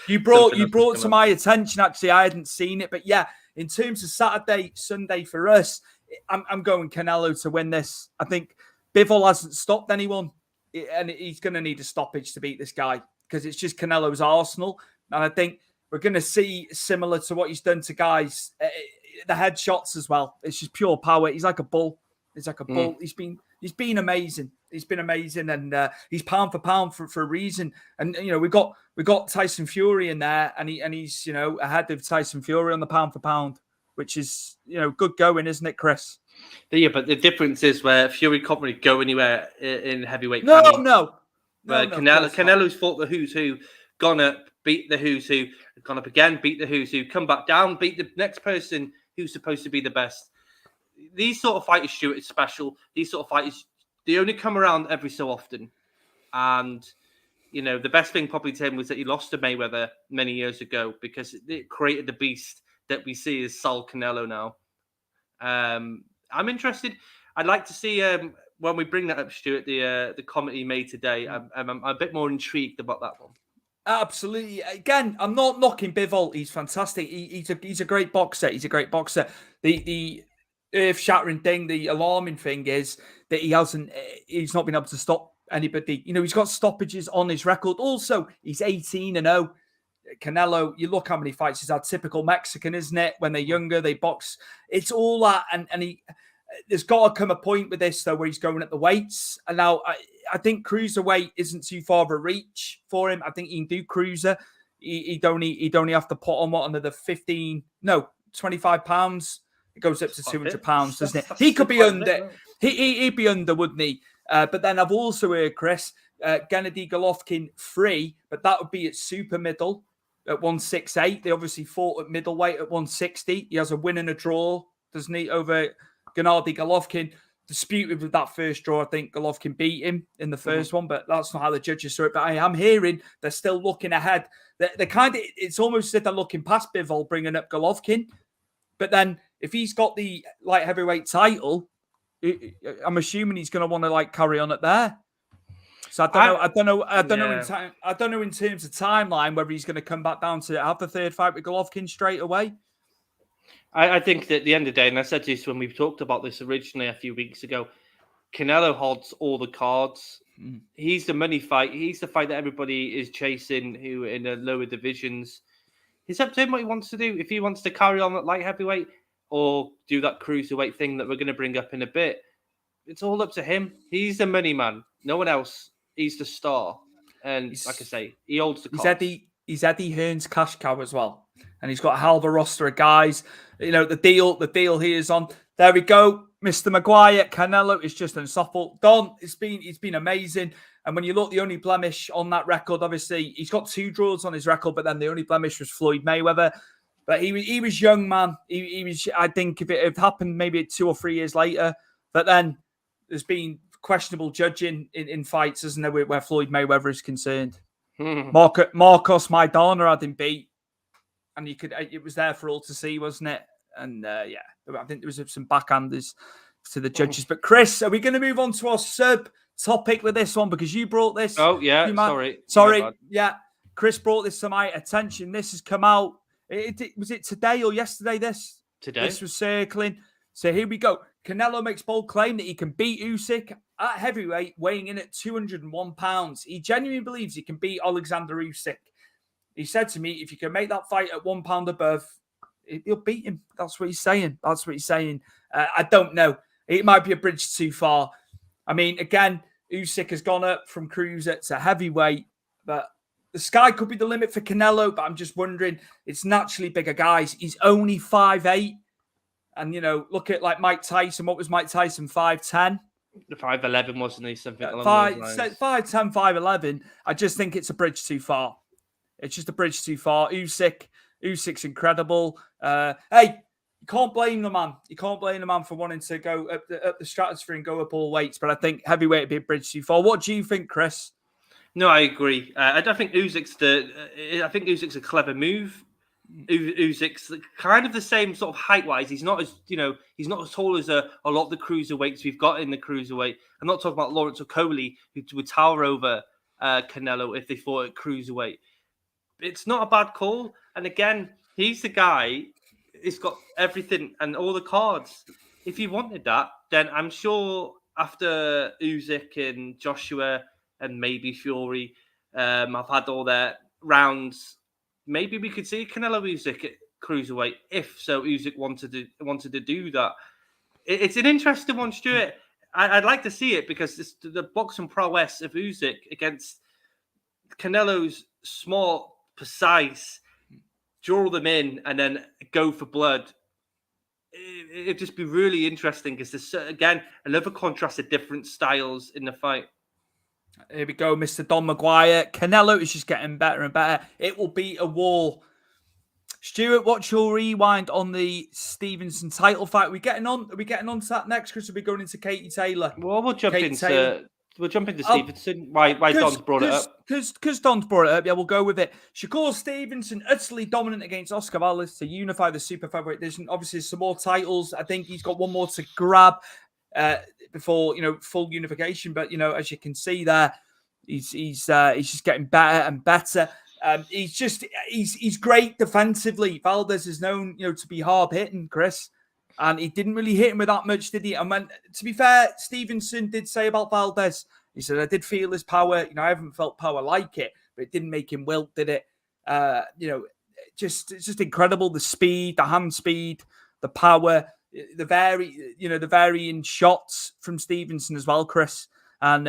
You brought to my attention. Actually, I hadn't seen it, but yeah, in terms of Saturday, Sunday for us, I'm going Canelo to win this. I think Bivol hasn't stopped anyone. And he's going to need a stoppage to beat this guy because it's just Canelo's arsenal. And I think we're going to see similar to what he's done to guys, the headshots as well. It's just pure power. He's like a bull. He's been amazing. He's been amazing, and he's pound for pound for a reason. And we got Tyson Fury in there, and he's ahead of Tyson Fury on the pound for pound, which is good going, isn't it, Chris? Yeah, but the difference is where Fury can't really go anywhere in heavyweight. Canelo's fought the who's who, gone up, beat the who's who, gone up again, beat the who's who, come back down, beat the next person who's supposed to be the best. these sort of fighters, Stuart, is special. These sort of fighters, they only come around every so often. And, you know, the best thing probably to him was that he lost to Mayweather many years ago because it created the beast that we see as Saul Canelo now. I'm interested. I'd like to see when we bring that up, Stuart, the comment he made today. I'm a bit more intrigued about that one. Absolutely. Again, I'm not knocking Bivol. He's fantastic. He's a great boxer. He's a great boxer. The earth-shattering thing, the alarming thing is that he's not been able to stop anybody. You know, he's got stoppages on his record. Also, he's 18-0. Canelo, you look how many fights he's had. Typical Mexican, isn't it? When they're younger, they box. It's all that, and there's got to come a point with this though where he's going at the weights. And now I think cruiserweight isn't too far of a reach for him. I think he can do cruiser. He'd only have to put on another 25 pounds. It goes up to 200 pounds, doesn't it? He could be under. He'd be under, wouldn't he? But then I've also heard, Chris, Gennady Golovkin free, but that would be at super middle at 168. They obviously fought at middleweight at 160. He has a win and a draw, doesn't he, over Gennady Golovkin. Disputed with that first draw. I think Golovkin beat him in the first one, but that's not how the judges saw it. But I am hearing they're still looking ahead. They're kind of, it's almost as if they're looking past Bivol, bringing up Golovkin. But then if he's got the light heavyweight title, I'm assuming he's going to want to carry on it there. So I don't know in terms of timeline whether he's going to come back down to have the third fight with Golovkin straight away. I think that at the end of the day, and I said this when we talked about this originally a few weeks ago, Canelo holds all the cards. He's the money fight. He's the fight that everybody is chasing who in the lower divisions. It's up to him what he wants to do. If he wants to carry on at light heavyweight or do that cruiserweight thing that we're going to bring up in a bit, it's all up to him. He's the money man. No one else. He's the star. And like I say, he holds the cards. He's Eddie Hearn's cash cow as well. And he's got a hell of a roster of guys. You know, the deal he is on. There we go. Mr. Maguire, Canelo is just unstoppable. Don, it's been amazing. And when you look, the only blemish on that record, obviously, he's got 2 draws on his record, but then the only blemish was Floyd Mayweather. But he was young, man. He was, I think, if it had happened maybe 2 or 3 years later. But then there's been questionable judging in fights, isn't there, where Floyd Mayweather is concerned. Marcos Maidana had him beat. And it was there for all to see, wasn't it? And I think there was some backhanders to the judges. But Chris, are we going to move on to our sub topic with this one? Because you brought this. Oh, yeah. Sorry. Yeah. Chris brought this to my attention. This has come out. Was it today or yesterday? Today. This was circling. So here we go. Canelo makes bold claim that he can beat Usyk at heavyweight, weighing in at 201 pounds. He genuinely believes he can beat Alexander Usyk. He said to me, if you can make that fight at 1 pound above, he'll beat him. That's what he's saying. I don't know. It might be a bridge too far. I mean, again, Usyk has gone up from cruiser to heavyweight, but the sky could be the limit for Canelo. But I'm just wondering, it's naturally bigger guys. He's only 5'8". And, you know, look at Mike Tyson. What was Mike Tyson, 5'10"? 5'11", wasn't he? Something along those lines. 5'10", 5'11". I just think it's a bridge too far. It's just a bridge too far. Usyk's incredible. Hey, you can't blame the man. You can't blame the man for wanting to go up the stratosphere and go up all weights. But I think heavyweight would be a bridge too far. What do you think, Chris? No, I agree. I don't think Usyk's a clever move. Usyk's kind of the same sort of height-wise. He's not as tall as a lot of the cruiserweights we've got in the cruiserweight. I'm not talking about Lawrence Okolie, who would tower over Canelo if they fought at cruiserweight. It's not a bad call. And again, he's the guy. He's got everything and all the cards. If he wanted that, then I'm sure after Usyk and Joshua and maybe Fury have had all their rounds, maybe we could see Canelo Usyk at cruiserweight if Usyk wanted to do that. It's an interesting one, Stuart. I'd like to see it because the boxing prowess of Usyk against Canelo's small, precise, draw them in and then go for blood. It'd just be really interesting because there's, again, another contrast of different styles in the fight. Here we go, Mr. Don Maguire. Canelo is just getting better and better. It will be a war. Stuart, what's your rewind on the Stevenson title fight? Are we getting on to that next, Chris? Are we going into Katie Taylor? Well, we'll jump into Stevenson. Why Don's brought it up? Because Don's brought it up, yeah, we'll go with it. Shakur Stevenson, utterly dominant against Oscar Valdez to unify the super featherweight division. Obviously, some more titles. I think he's got one more to grab before full unification. But as you can see there, he's just getting better and better. He's great defensively. Valdez is known, to be hard hitting, Chris, and he didn't really hit him with that much, did he? And to be fair, Stevenson did say about Valdez, he said, I did feel his power. I haven't felt power like it, but it didn't make him wilt, did it? It's just incredible. The speed, the hand speed, the power, the varying shots from Stevenson as well, Chris. And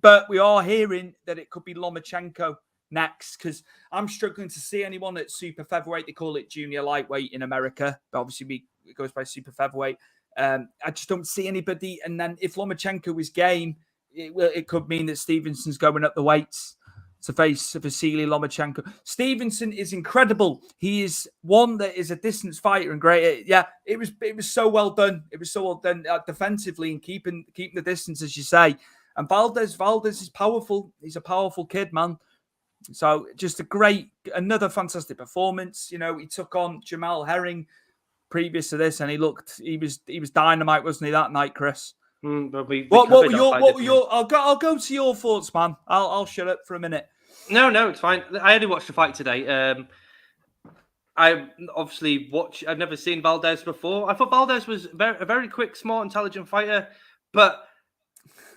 but we are hearing that it could be Lomachenko next, because I'm struggling to see anyone at super featherweight. They call it junior lightweight in America, but obviously it goes by super featherweight. I just don't see anybody. And then if Lomachenko is game, it could mean that Stevenson's going up the weights to face Vasily Lomachenko. Stevenson is incredible. He is one that is a distance fighter and great. Yeah, it was so well done. It was so well done defensively and keeping the distance, as you say. And Valdez is powerful. He's a powerful kid, man. So just another fantastic performance. He took on Jamal Herring previous to this, and he was dynamite, wasn't he, that night, Chris? What were your? I'll go to your thoughts, man. I'll shut up for a minute. No, it's fine. I only watched the fight today. I obviously I've never seen Valdez before. I thought Valdez was a very quick, smart, intelligent fighter, but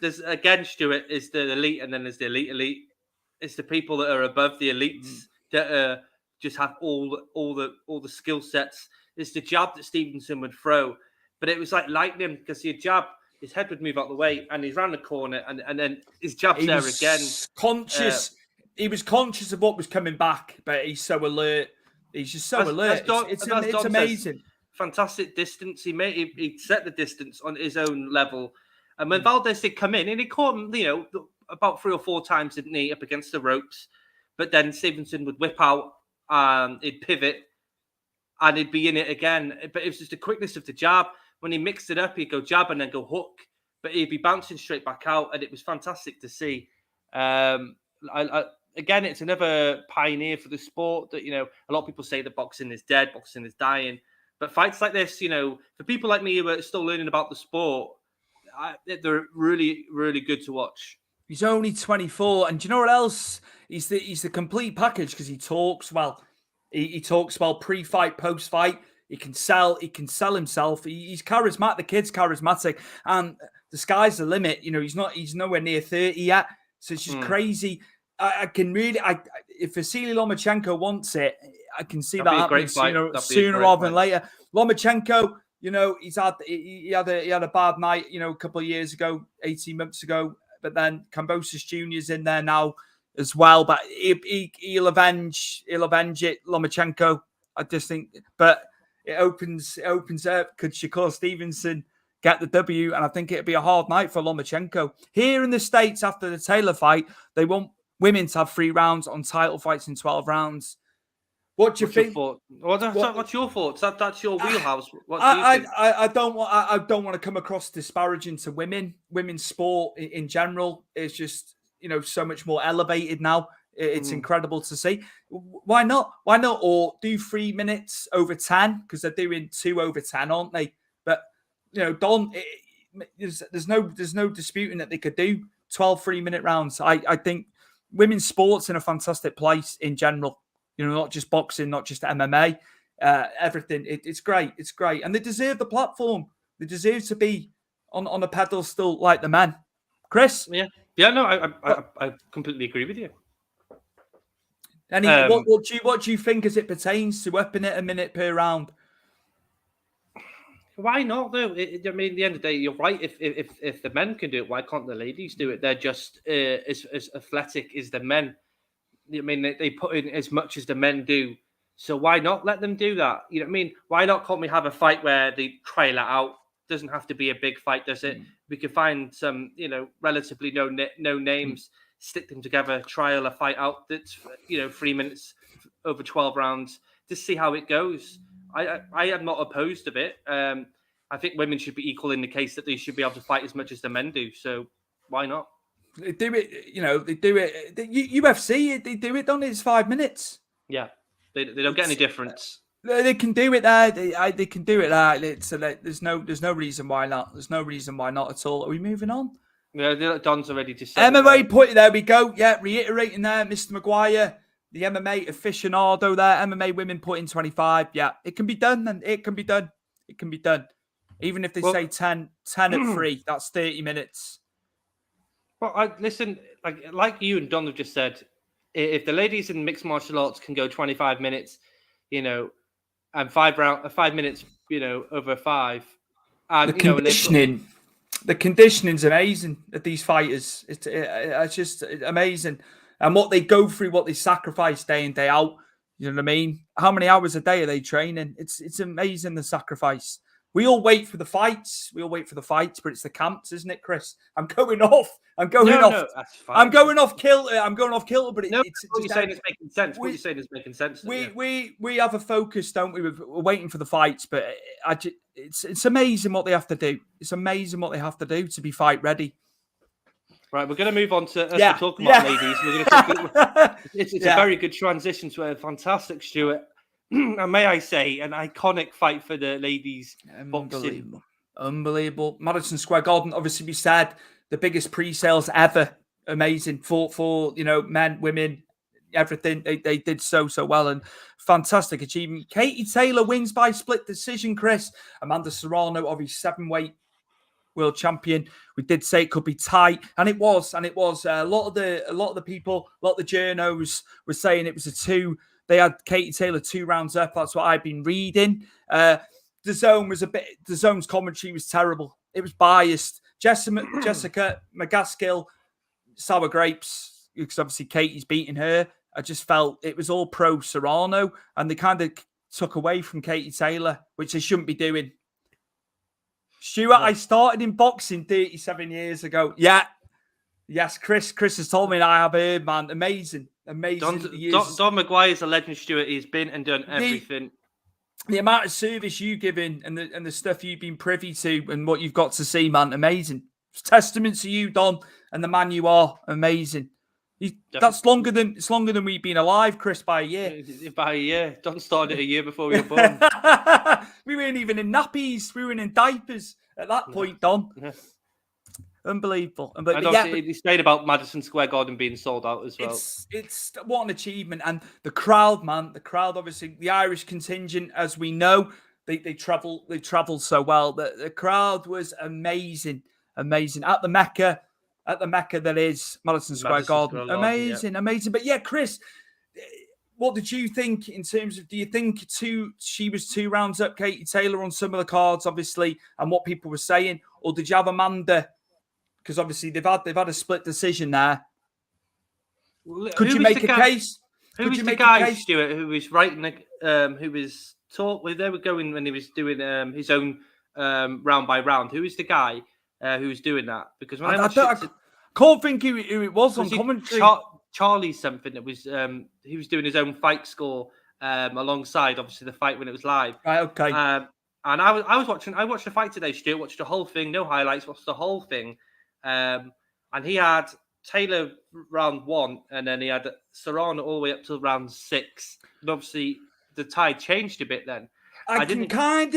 there's again, Stuart, is the elite, and then there's the elite. It's the people that are above the elites that just have all the skill sets. It's the jab that Stevenson would throw, but it was like lightning, because he jab, his head would move out the way, and he's round the corner, and then his jab's there again. He was conscious of what was coming back, but he's so alert. He's just so alert. It's amazing. Fantastic distance. He set the distance on his own level, and when Valdez did come in, and he caught him, about 3 or 4 times, didn't he, up against the ropes? But then Stevenson would whip out, he'd pivot, and he'd be in it again. But it was just the quickness of the jab. When he mixed it up, he'd go jab and then go hook, but he'd be bouncing straight back out, and it was fantastic to see. Again, it's another pioneer for the sport that, a lot of people say that boxing is dead, boxing is dying. But fights like this, for people like me who are still learning about the sport, they're really, really good to watch. He's only 24, and do you know what else? He's the complete package, because he talks well. He talks well pre-fight, post-fight. He can sell himself. He's charismatic. The kid's charismatic, and the sky's the limit. He's nowhere near 30 yet, so it's just crazy. If Vasily Lomachenko wants it, I can see that happening sooner rather than later. Lomachenko, he had a bad night, a couple of years ago, 18 months ago. But then Kambosos Jr.'s in there now as well. But he'll avenge it, Lomachenko. I just think, but it opens up. Could Shakur Stevenson get the W? And I think it'd be a hard night for Lomachenko. Here in the States, after the Taylor fight, they want women to have 3 rounds on title fights in 12 rounds. What do you think? What's your thoughts? That's your wheelhouse. What do you think? I don't want to come across disparaging to women. Women's sport in general is just so much more elevated now. It's incredible to see. Why not? Or do 3 minutes over 10, because they're doing 2 over 10, aren't they? But Don, there's no disputing that they could do 12 3-minute rounds. I think women's sports in a fantastic place in general. Not just boxing, not just MMA, everything. It's great. It's great. And they deserve the platform. They deserve to be on a pedestal like the men. Chris? Yeah. No, I completely agree with you. What do you think as it pertains to upping it a minute per round? Why not, though? At the end of the day, you're right. If the men can do it, why can't the ladies do it? They're just as athletic as the men. They put in as much as the men do. So why not let them do that? Why not can't we have a fight where they trial it out? Doesn't have to be a big fight, does it? We could find some, relatively no names, stick them together, trial a fight out that's, 3 minutes over 12 rounds. to see how it goes. I am not opposed to it. I think women should be equal in the case that they should be able to fight as much as the men do. So why not? They do it, they do it. The UFC, they do it, don't they? It's 5 minutes. Yeah, they don't get any difference. They can do it there. They can do it there. There's no reason why not. There's no reason why not at all. Are we moving on? Yeah, Don's already to say. MMA point. There we go. Yeah, reiterating there, Mr. Maguire, the MMA aficionado there. MMA women put in 25. Yeah, it can be done. Then it can be done. It can be done. Even if they say 10 at 3, that's 30 minutes. Well, listen, like you and Don have just said, if the ladies in mixed martial arts can go 25 minutes, and 5 minutes, over 5, and the conditioning's amazing at these fighters. It's just amazing, and what they go through, what they sacrifice day in day out. You know what I mean? How many hours a day are they training? It's amazing, the sacrifice. We all wait for the fights. But it's the camps, isn't it, Chris? I'm going off. No, that's fine. I'm going off kilter. But what you're saying is making sense. What you're saying is making sense. We have a focus, don't we? We're waiting for the fights, but it's amazing what they have to do. It's amazing what they have to do to be fight ready. Right, we're going to move on to talk about ladies. We're going to it's a very good transition to a fantastic Stuart. And may I say, an iconic fight for the ladies boxing. Unbelievable. Madison Square Garden, obviously we said, the biggest pre-sales ever. Amazing for men, women, everything. They did so well, and fantastic achievement. Katie Taylor wins by split decision, Chris. Amanda Serrano, obviously 7-weight world champion. We did say it could be tight, and it was. A lot of the people, a lot of the journos were saying it was a 2. They had Katie Taylor 2 rounds up. That's what I've been reading. The Zone's commentary was terrible. It was biased. Jessica McGaskill, sour grapes, because obviously Katie's beating her. I just felt it was all pro Serrano, and they kind of took away from Katie Taylor, which they shouldn't be doing. Stuart, I started in boxing 37 years ago. Yeah. Yes, Chris has told me, and I have heard, man. Amazing. Don Maguire's a legend, Stuart. He's been and done everything. The amount of service you giving and the stuff you've been privy to and what you've got to see, man, amazing. It's testament to you, Don, and the man you are. Amazing. It's longer than we've been alive, Chris, by a year. By a year. Don started a year before we were born. We weren't even in nappies. We were in diapers at that point, Don. Yeah. Unbelievable. And he stayed about Madison Square Garden being sold out as well. It's what an achievement. And the crowd, man, obviously, the Irish contingent, as we know, they travel so well. The crowd was amazing. At the Mecca that is Madison Square Garden. Amazing. But yeah, Chris, what did you think in terms of, do you think she was 2 rounds up, Katie Taylor, on some of the cards, obviously, and what people were saying? Or did you have Amanda? Because obviously they've had a split decision there. Could you make a case? Who was the guy, Stuart, who was writing who was talking? They were going when he was doing his own round by round. Who was the guy who was doing that? Because when I can't think who it was on commentary. Charlie something that was he was doing his own fight score alongside obviously the fight when it was live. Right, okay. And I watched the fight today, Stuart. Watched the whole thing, no highlights. Watched the whole thing. And he had Taylor round 1, and then he had Serrano all the way up to round 6. And obviously, the tide changed a bit then. I can kind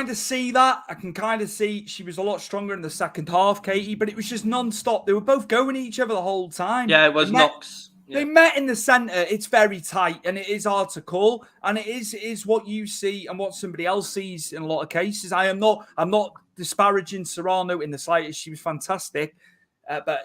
of see that. I can kind of see she was a lot stronger in the second half, Katie, but it was just non-stop. They were both going at each other the whole time. Yeah, it was knocks. Yeah. They met in the centre. It's very tight, and it is hard to call. And it is what you see and what somebody else sees in a lot of cases. I'm not disparaging Serrano in the slightest. She was fantastic, but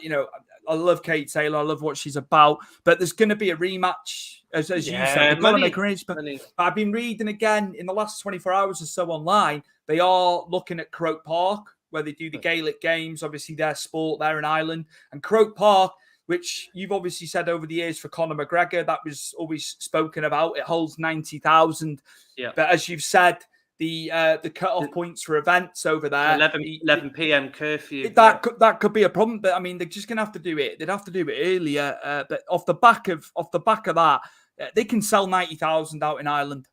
I love Kate Taylor. I love what she's about. But there's going to be a rematch, as you said. They're going to make a rematch. But I've been reading again in the last 24 hours or so online. They are looking at Croke Park, where they do the Gaelic Games. Obviously, their sport there in Ireland. And Croke Park, which you've obviously said over the years for Conor McGregor, that was always spoken about. It holds 90,000. Yeah. But as you've said, the cut-off points for events over there, 11 p.m. curfew. That could be a problem. But I mean, they're just going to have to do it. They'd have to do it earlier. But off the back of that, They can sell 90,000 out in Ireland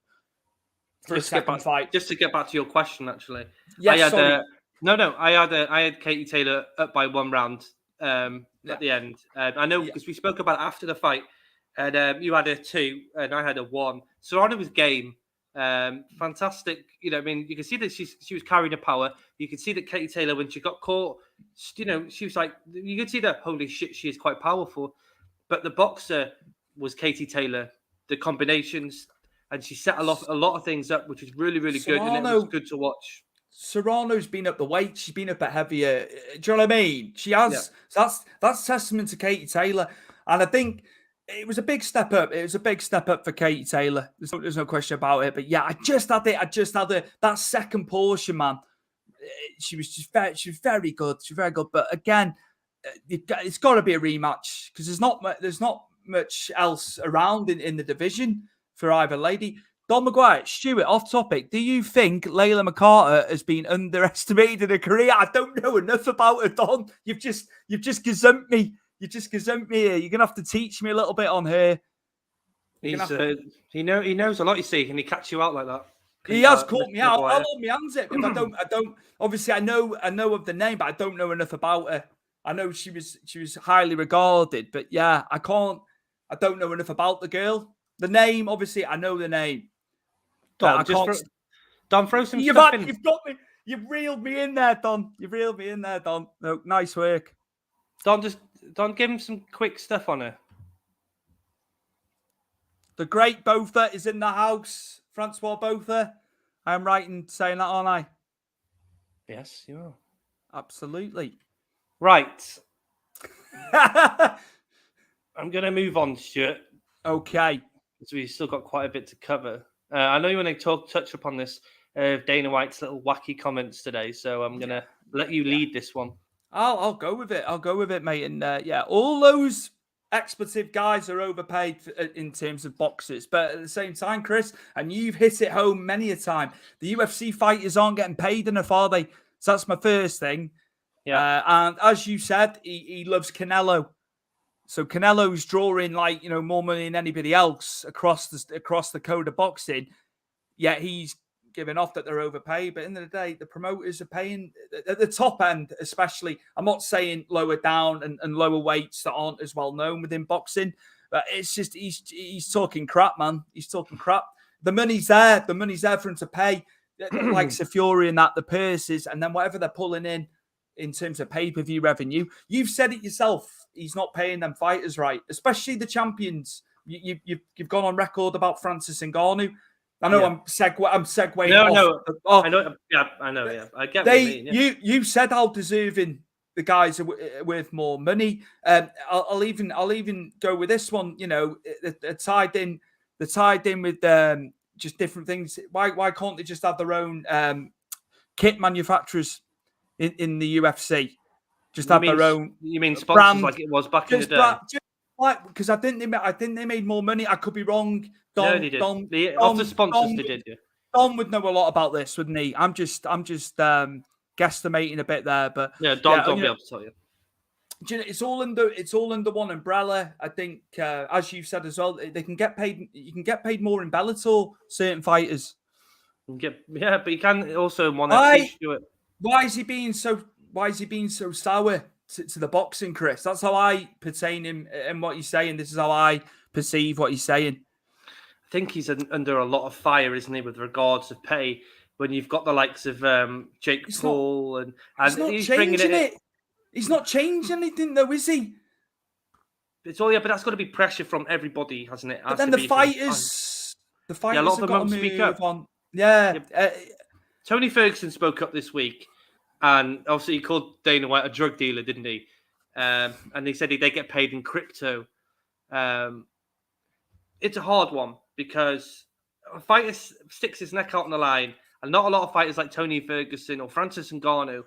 for a second fight. Just to get back to your question, actually. Yes, sorry. I had Katie Taylor up by 1 round at the end. I know because we spoke about it after the fight, and you had a 2 and I had a 1. Serrano was game. Fantastic. You know, I mean, you can see that she was carrying the power. You can see that Katie Taylor, when she got caught, you know, she was like, you could see that, holy shit, she is quite powerful. But the boxer was Katie Taylor. The combinations, and she set a lot of things up, which was really, really good, and it was good to watch. Serrano's been up the weight. She's been up at heavier. Do you know what I mean? She has. Yeah. So that's testament to Katie Taylor, and I think it was a big step up. It was a big step up for Katie Taylor. There's no question about it. But yeah, I just had that second portion, man. She was very good. She was very good. But again, it's got to be a rematch because there's not much else around in the division for either lady. Don McGuire, Stuart, off topic. Do you think Layla McCarter has been underestimated in her career? I don't know enough about her, Don. You've just gazumped me. You just gazumped me here. You're gonna have to teach me a little bit on her. He knows a lot. You see, and he catch you out like that. He has caught me out. I'll hold my hands up if I don't. Obviously, I know of the name, but I don't know enough about her. I know she was highly regarded, but yeah, I don't know enough about the girl. The name, obviously, I know the name. Don, throw some stuff in. You've got me. You've reeled me in there, Don. No, nice work. Don, give him some quick stuff on her. The great Botha is in the house. Francois Botha. I am right in saying that, aren't I? Yes, you are. Absolutely. Right. I'm going to move on, Stuart. Okay. Because we've still got quite a bit to cover. I know you want to touch upon this, Dana White's little wacky comments today, so I'm going to let you lead this one. I'll go with it, mate. And all those expletive guys are overpaid in terms of boxers. But at the same time, Chris, and you've hit it home many a time, the UFC fighters aren't getting paid enough, are they? So that's my first thing. Yeah. And as you said, he loves Canelo. So Canelo's drawing more money than anybody else across the code of boxing. Yet he's giving off that they're overpaid. But at the end of the day, the promoters are paying at the top end, especially. I'm not saying lower down and lower weights that aren't as well known within boxing. But it's just he's talking crap, man. He's talking crap. The money's there. The money's there for him to pay. Like Fury and that, the purses, and then whatever they're pulling in terms of pay-per-view revenue. You've said it yourself. He's not paying them fighters right, especially the champions. You've gone on record about Francis Ngannou. I know I'm segueing. No. I know. Yeah, I know. Yeah, I get what you mean. Yeah. You said how deserving the guys are worth more money. I'll even go with this one. You know, they're tied in with just different things. Why can't they just have their own kit manufacturers in the UFC? Just have their own. You mean sponsors brand, like it was back in the day? Because I think they made more money. I could be wrong. No, they did. Of the sponsors, they did. Yeah. Don would know a lot about this, wouldn't he? I'm just guesstimating a bit there, but Don will be able to tell you. It's all under one umbrella. I think, as you said as well, they can get paid. You can get paid more in Bellator. Certain fighters. But you can also want to do it. Why is he being so sour to the boxing, Chris? That's how I pertain him and what he's saying. This is how I perceive what he's saying. I think he's under a lot of fire, isn't he, with regards to pay? When you've got the likes of Jake Paul and he's bringing it. He's not changed anything, though, is he? But that's got to be pressure from everybody, hasn't it? But then the fighters a lot of them won't speak up. Yeah. Tony Ferguson spoke up this week, and obviously he called Dana White a drug dealer, didn't he? And he said they get paid in crypto. It's a hard one because a fighter sticks his neck out on the line, and not a lot of fighters like Tony Ferguson or Francis Ngannou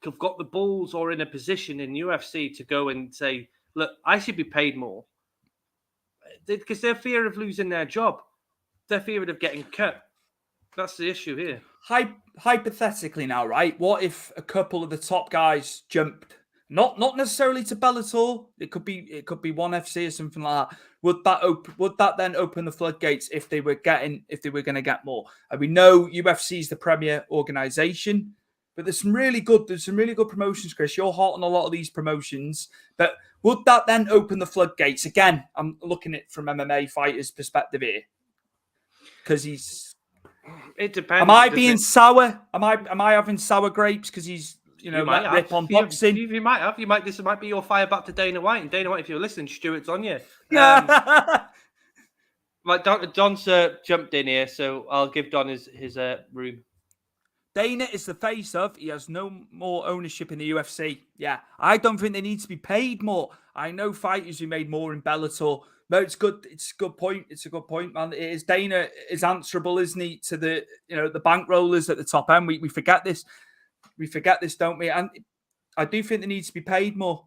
have got the balls or in a position in UFC to go and say, look, I should be paid more. Because they're fear of losing their job. They're fear of getting cut. That's the issue here. Hypothetically now, right? What if a couple of the top guys jumped Not necessarily to Bellator. It could be ONE FC or something like that. Would that then open the floodgates if they were going to get more? And we know UFC is the premier organization, but there's some really good promotions, Chris. You're hot on a lot of these promotions, but would that then open the floodgates again? I'm looking at it from MMA fighters' perspective here, because It depends. Am I being sour? Am I having sour grapes because he's that rip on boxing? You might have. This might be your fire back to Dana White. And Dana White, if you're listening, Stuart's on you. Like Don's jumped in here, so I'll give Don his room. Dana is the face of. He has no more ownership in the UFC. Yeah, I don't think they need to be paid more. I know fighters who made more in Bellator. No, it's good. It's a good point. It's a good point, man. It is. Dana is answerable, isn't he, to the the bankrollers at the top end. We forget this. We forget this, don't we? And I do think they need to be paid more.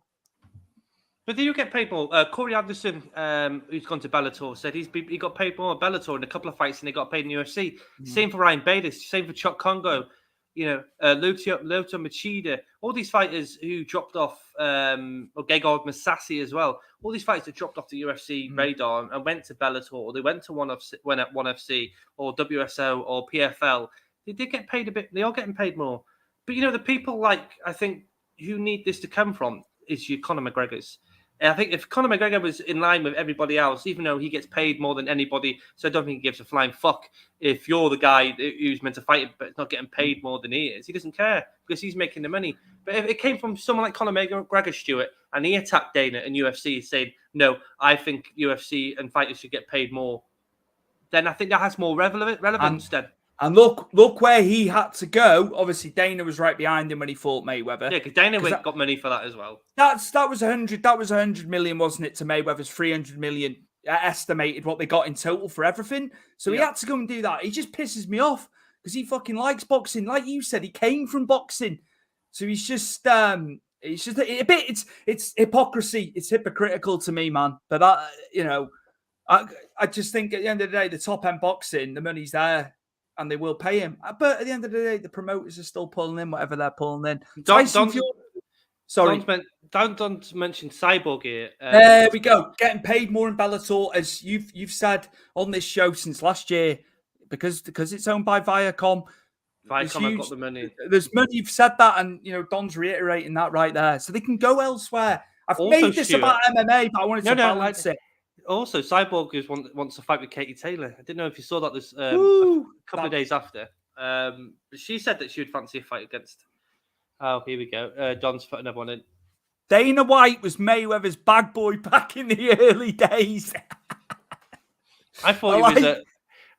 But do you get paid more? Corey Anderson, who's gone to Bellator, said he got paid more at Bellator in a couple of fights than he got paid in the UFC. Same for Ryan Bayless. Same for Chuck Congo. Lyoto Machida. All these fighters who dropped off, or Gegard Mousasi as well. All these fighters that dropped off the UFC radar and went to Bellator, or they went to ONE FC or WSO or PFL. They did get paid a bit. They are getting paid more. But the people I think who need this to come from is your Conor McGregor's. And I think if Conor McGregor was in line with everybody else, even though he gets paid more than anybody, so I don't think he gives a flying fuck if you're the guy who's meant to fight him but not getting paid more than he is. He doesn't care because he's making the money. But if it came from someone like Conor McGregor, Stuart, and he attacked Dana and UFC saying, no, I think UFC and fighters should get paid more, then I think that has more relevance then. And look where he had to go. Obviously, Dana was right behind him when he fought Mayweather. Yeah, because Dana got money for that as well. That was 100. That was 100 million, wasn't it? To Mayweather's 300 million estimated what they got in total for everything. So he had to go and do that. He just pisses me off because he fucking likes boxing. Like you said, he came from boxing, so he's just a bit. It's hypocrisy. It's hypocritical to me, man. But I just think at the end of the day, the top end boxing, the money's there. And they will pay him. But at the end of the day, the promoters are still pulling in whatever they're pulling in. Sorry. Don't mention Cyborg here. There we go. Getting paid more in Bellator, as you've said on this show since last year, because it's owned by Viacom. Viacom have got the money. There's money. You've said that, and Don's reiterating that right there. So they can go elsewhere. I've also, made this about MMA, but I wanted to balance it. Also, Cyborg wants to fight with Katie Taylor. I didn't know if you saw that this a couple of days after. She said that she would fancy a fight against. Oh, here we go. Don's put another one in. Dana White was Mayweather's bag boy back in the early days. I thought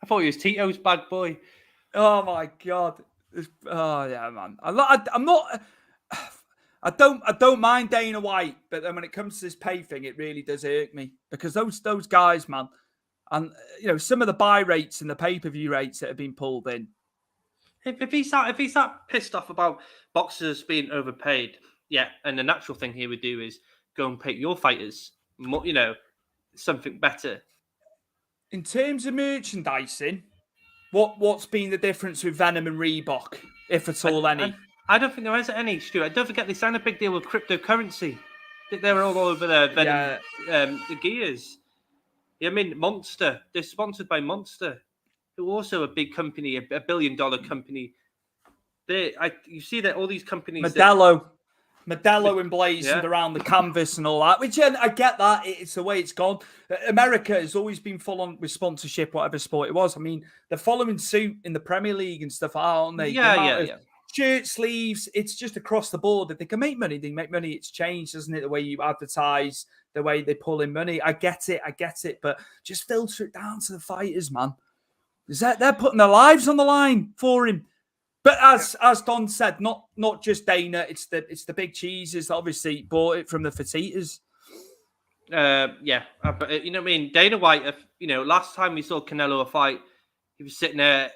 he was Tito's bad boy. Oh my god! Oh yeah, man. I'm not. I don't mind Dana White, but then when it comes to this pay thing, it really does irk me because those guys, man, and some of the buy rates and the pay-per-view rates that have been pulled in. If he's that pissed off about boxers being overpaid, yeah, and the natural thing he would do is go and pay your fighters more, something better. In terms of merchandising, what's been the difference with Venom and Reebok, if at all any? I don't think there is any, Stuart. Don't forget they signed a big deal with cryptocurrency. I think they were all over there. The gears. I mean, Monster. They're sponsored by Monster, who are also a big company, a $1 billion company. You see that all these companies. Modelo emblazoned around the canvas and all that, which I get that. It's the way it's gone. America has always been full on with sponsorship, whatever sport it was. I mean, they're following suit in the Premier League and stuff, aren't they? Yeah. Shirt sleeves, it's just across the board. If they can make money, they make money. It's changed, doesn't it? The way you advertise, the way they pull in money. I get it, but just filter it down to the fighters, man. Is that they're putting their lives on the line for him? But as Don said, not just Dana, it's the big cheeses that obviously bought it from the Fertitas. But you know what I mean? Dana White, last time we saw Canelo fight, he was sitting there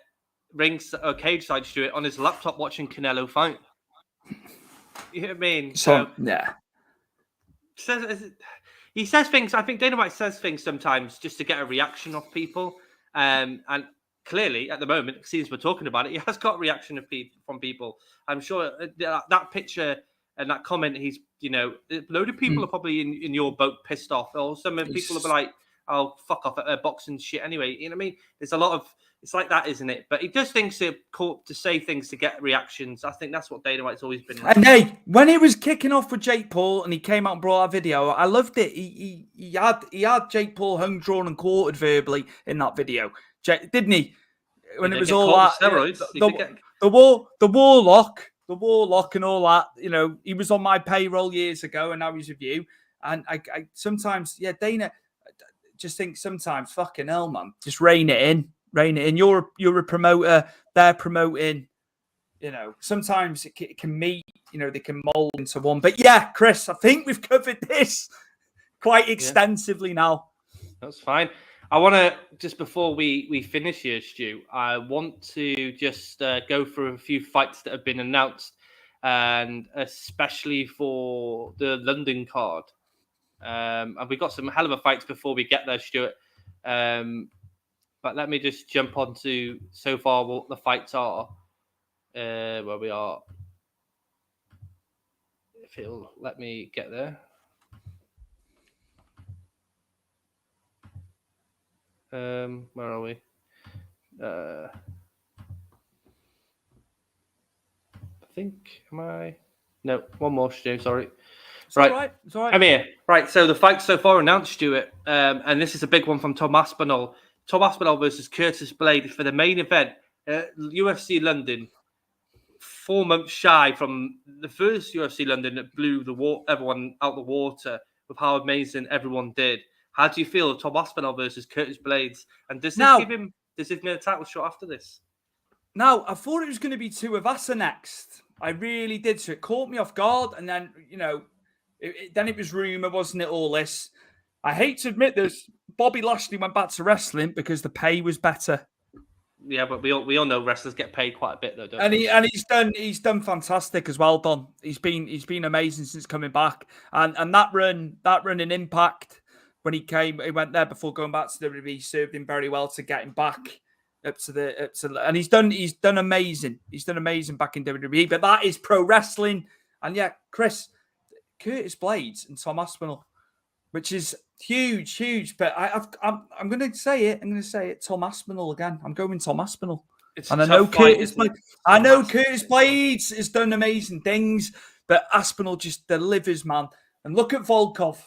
cage side, Stuart, on his laptop watching Canelo fight. You know what I mean? So yeah. He says things. I think Dana White says things sometimes just to get a reaction off people. And clearly, at the moment, since we're talking about it, he has got a reaction from people. I'm sure that picture And that comment, he's, a load of people are probably in your boat pissed off. Or some people will be like, "Oh, fuck off at boxing shit." Anyway, you know what I mean? There's a lot of, it's like that, isn't it? But he does things to say things to get reactions. I think that's what Dana White's always been like. And hey, when he was kicking off with Jake Paul and he came out and brought our video, I loved it. He had Jake Paul hung, drawn, and quartered verbally in that video, didn't he? When it was all that, the warlock and all that, he was on my payroll years ago and now he's with you. And I sometimes, Dana, just think sometimes, fucking hell, man, just rein it in. You're a promoter, they're promoting, sometimes it can meet, they can mold into one. But yeah, Chris, I think we've covered this quite extensively now. That's fine. I want to, just before we finish here, Stu, I want to just go through a few fights that have been announced, and especially for the London card. And we've got some hell of a fights before we get there, Stuart. But let me just jump on to so far what the fights are, where we are. If it'll let me get there. Where are we? I think, No, one more, Stu, sorry. It's all right. I'm here. Right, so the fights so far announced, Stuart, and this is a big one from Tom Aspinall. Tom Aspinall versus Curtis Blade for the main event at UFC London, 4 months shy from the first UFC London that blew everyone out the water with how amazing everyone did. How do you feel, Tom Aspinall versus Curtis Blades? And does this give him a title shot after this? Now, I thought it was going to be Tuivasa next. I really did. So it caught me off guard. And then, then it was rumour, wasn't it, all this? I hate to admit this. Bobby Lashley went back to wrestling because the pay was better. Yeah, but we all know wrestlers get paid quite a bit, though, don't they? And he's done fantastic as well, Don. He's been amazing since coming back. And that run in Impact, when he went there before going back to WWE, served him very well to get him back up to and he's done amazing. He's done amazing back in WWE. But that is pro wrestling. And yeah, Chris, Curtis Blades and Tom Aspinall, which is huge. But I'm going to say it. I'm going to say it. Tom Aspinall again. I'm going Tom Aspinall. And I know Curtis Blades has done amazing things, but Aspinall just delivers, man. And look at Volkov.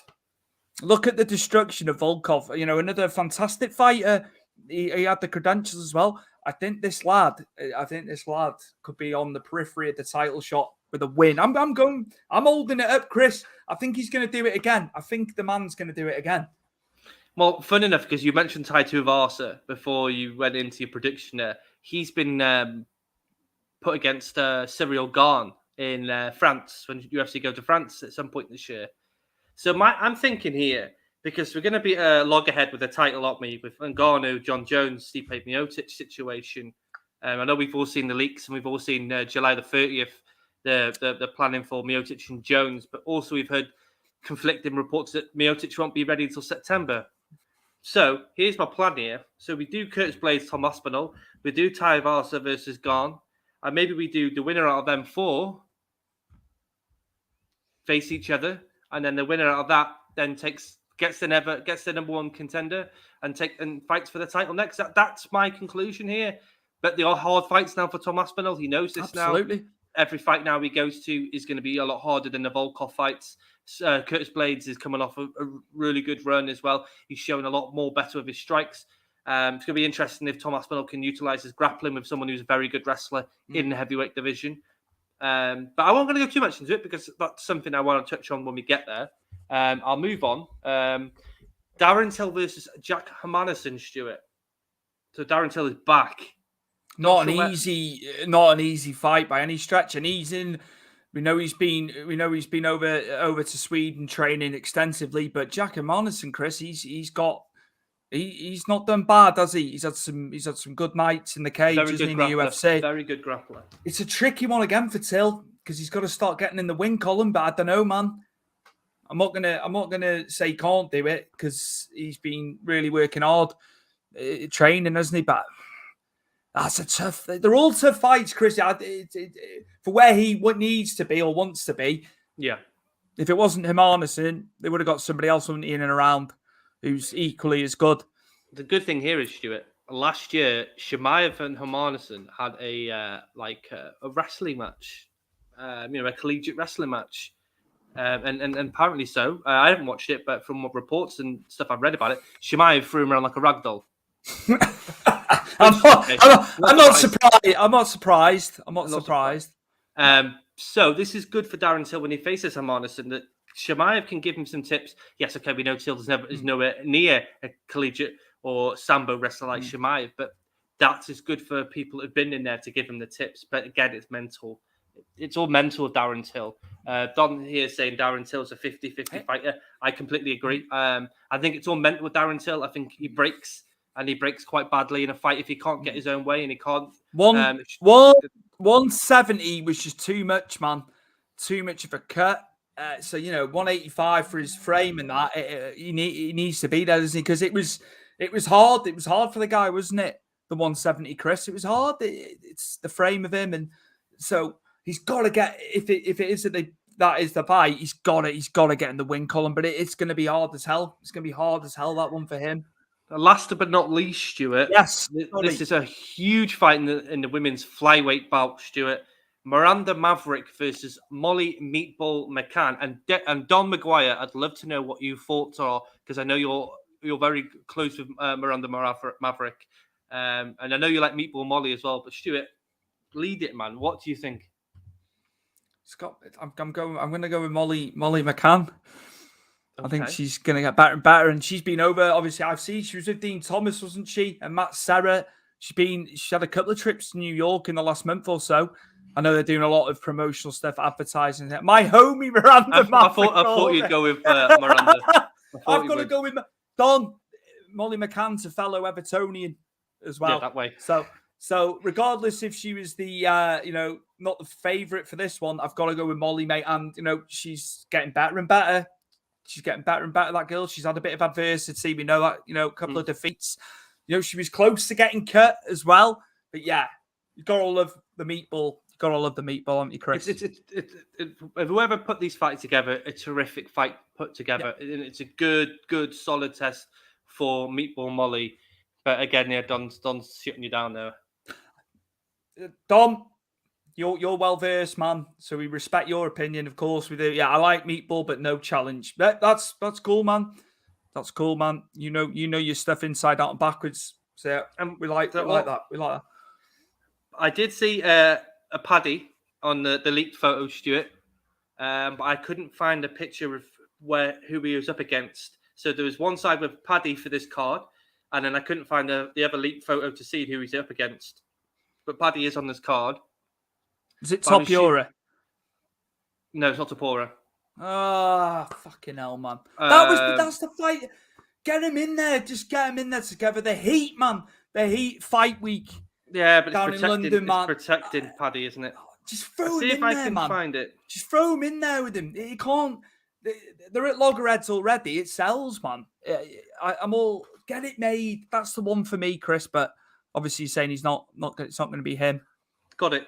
Look at the destruction of Volkov. Another fantastic fighter. He had the credentials as well. I think this lad could be on the periphery of the title shot with a win. I'm holding it up, Chris. I think he's going to do it again. I think the man's going to do it again. Well, fun enough, because you mentioned Tai Tuivasa before you went into your prediction there. He's been put against Cyril Gane in France when UFC go to France at some point this year. So I'm thinking here, because we're going to be loggerhead with a title, aren't we? With Ngannou, John Jones, Stipe Miocic situation. I know we've all seen the leaks, and we've all seen July the 30th, the planning for Miocic and Jones. But also we've heard conflicting reports that Miocic won't be ready until September. So here's my plan here. So we do Curtis Blades, Tom Aspinall. We do Tuivasa versus Gane. And maybe we do the winner out of them four face each other. And then the winner out of that then gets the number one contender and fights for the title next. That's my conclusion here. But they are hard fights now for Tom Aspinall. He knows this now. Absolutely. Every fight now he goes to is going to be a lot harder than the Volkov fights. Curtis Blades is coming off a really good run as well. He's showing a lot more better with his strikes. It's going to be interesting if Tom Aspinall can utilize his grappling with someone who's a very good wrestler in the heavyweight division. But I won't going to go too much into it because that's something I want to touch on when we get there. I'll move on. Darren Till versus Jack Hermansson, Stuart. So Darren Till is back. Not an easy fight by any stretch, and we know he's been over to Sweden training extensively. But Jack Hermansson, Chris, he's not done bad, has he? He's had some good nights in the cage, in the UFC. Very good grappler. It's a tricky one again for Till because he's got to start getting in the win column. But I don't know, man. I'm not gonna say he can't do it because he's been really working hard training, hasn't he? But that's a tough. They're all tough fights, Chris. For where he needs to be or wants to be, Yeah. If it wasn't Hermanson, they would have got somebody else in and around who's equally as good. The good thing here is, Stuart, last year, Chimaev and Hermanson had a wrestling match, a collegiate wrestling match. And apparently so. I haven't watched it, but from what reports and stuff I've read about it, Chimaev threw him around like a rag doll. I'm not surprised. So this is good for Darren Till when he faces Hermanson, that Chimaev can give him some tips. Yes, okay, we know Till is nowhere near a collegiate or sambo wrestler like Chimaev, but that is good for people who've been in there to give him the tips. But again, it's mental. It's all mental with Darren Till. Don here saying Darren Till's a 50-50 fighter. I completely agree. I think it's all mental with Darren Till. I think he breaks, and he breaks quite badly in a fight if he can't get his own way, and he can't. 170 was just too much, man. Too much of a cut. So 185 for his frame and that. He needs to be there, doesn't he? Because it was hard. It was hard for the guy, wasn't it? The 170, Chris. It was hard. It's the frame of him, and so he's got to get. If it is that is the fight, he's got to get in the win column. But it's going to be hard as hell. It's going to be hard as hell, that one for him. Last but not least, Stuart. Yes, this is a huge fight in the women's flyweight bout, Stuart. Miranda Maverick versus Molly Meatball McCann, and Don McGuire. I'd love to know what your thoughts are, because I know you're very close with Miranda Maverick, and I know you like Meatball Molly as well. But Stuart, lead it, man. What do you think? Scott, I'm going to go with Molly McCann. Okay. I think she's going to get better and better, and she's been over. Obviously, I've seen she was with Dean Thomas, wasn't she? And Matt Serra. She had a couple of trips to New York in the last month or so. I know they're doing a lot of promotional stuff, advertising. My homie Miranda. I thought you'd go with Miranda. I've got to go with Don. Molly McCann's a fellow Evertonian as well. Yeah, that way. So regardless if she was the not the favourite for this one, I've got to go with Molly, mate. And she's getting better and better. She's getting better and better, that girl. She's had a bit of adversity. We know that, a couple of defeats. She was close to getting cut as well. But yeah, you've got to love the meatball. You've got to love the meatball, haven't you, Chris? Whoever put these fights together, a terrific fight put together. Yeah. And it's a good, solid test for Meatball Molly. But again, yeah, Don's shutting you down there. Don, you're well versed, man. So we respect your opinion, of course we do. Yeah, I like Meatball, but no challenge. That's cool, man. That's cool, man. You know your stuff inside out and backwards. So we like that. We like that. I did see a Paddy on the leaked photo, Stuart, but I couldn't find a picture of who he was up against. So there was one side with Paddy for this card, and then I couldn't find the other leaked photo to see who he's up against. But Paddy is on this card. Is it Topiora? No, it's not Topiora. Ah, fucking hell, man. That's the fight. Get him in there. Just get him in there together. The Heat, man. The Heat fight week. Yeah, but down in London, man. It's protecting Paddy, isn't it? Just throw him in there, man. See if I can find it. Just throw him in there with him. He can't. They're at loggerheads already. It sells, man. I'm all get it made. That's the one for me, Chris. But obviously, you're saying it's not going to be him. Got it.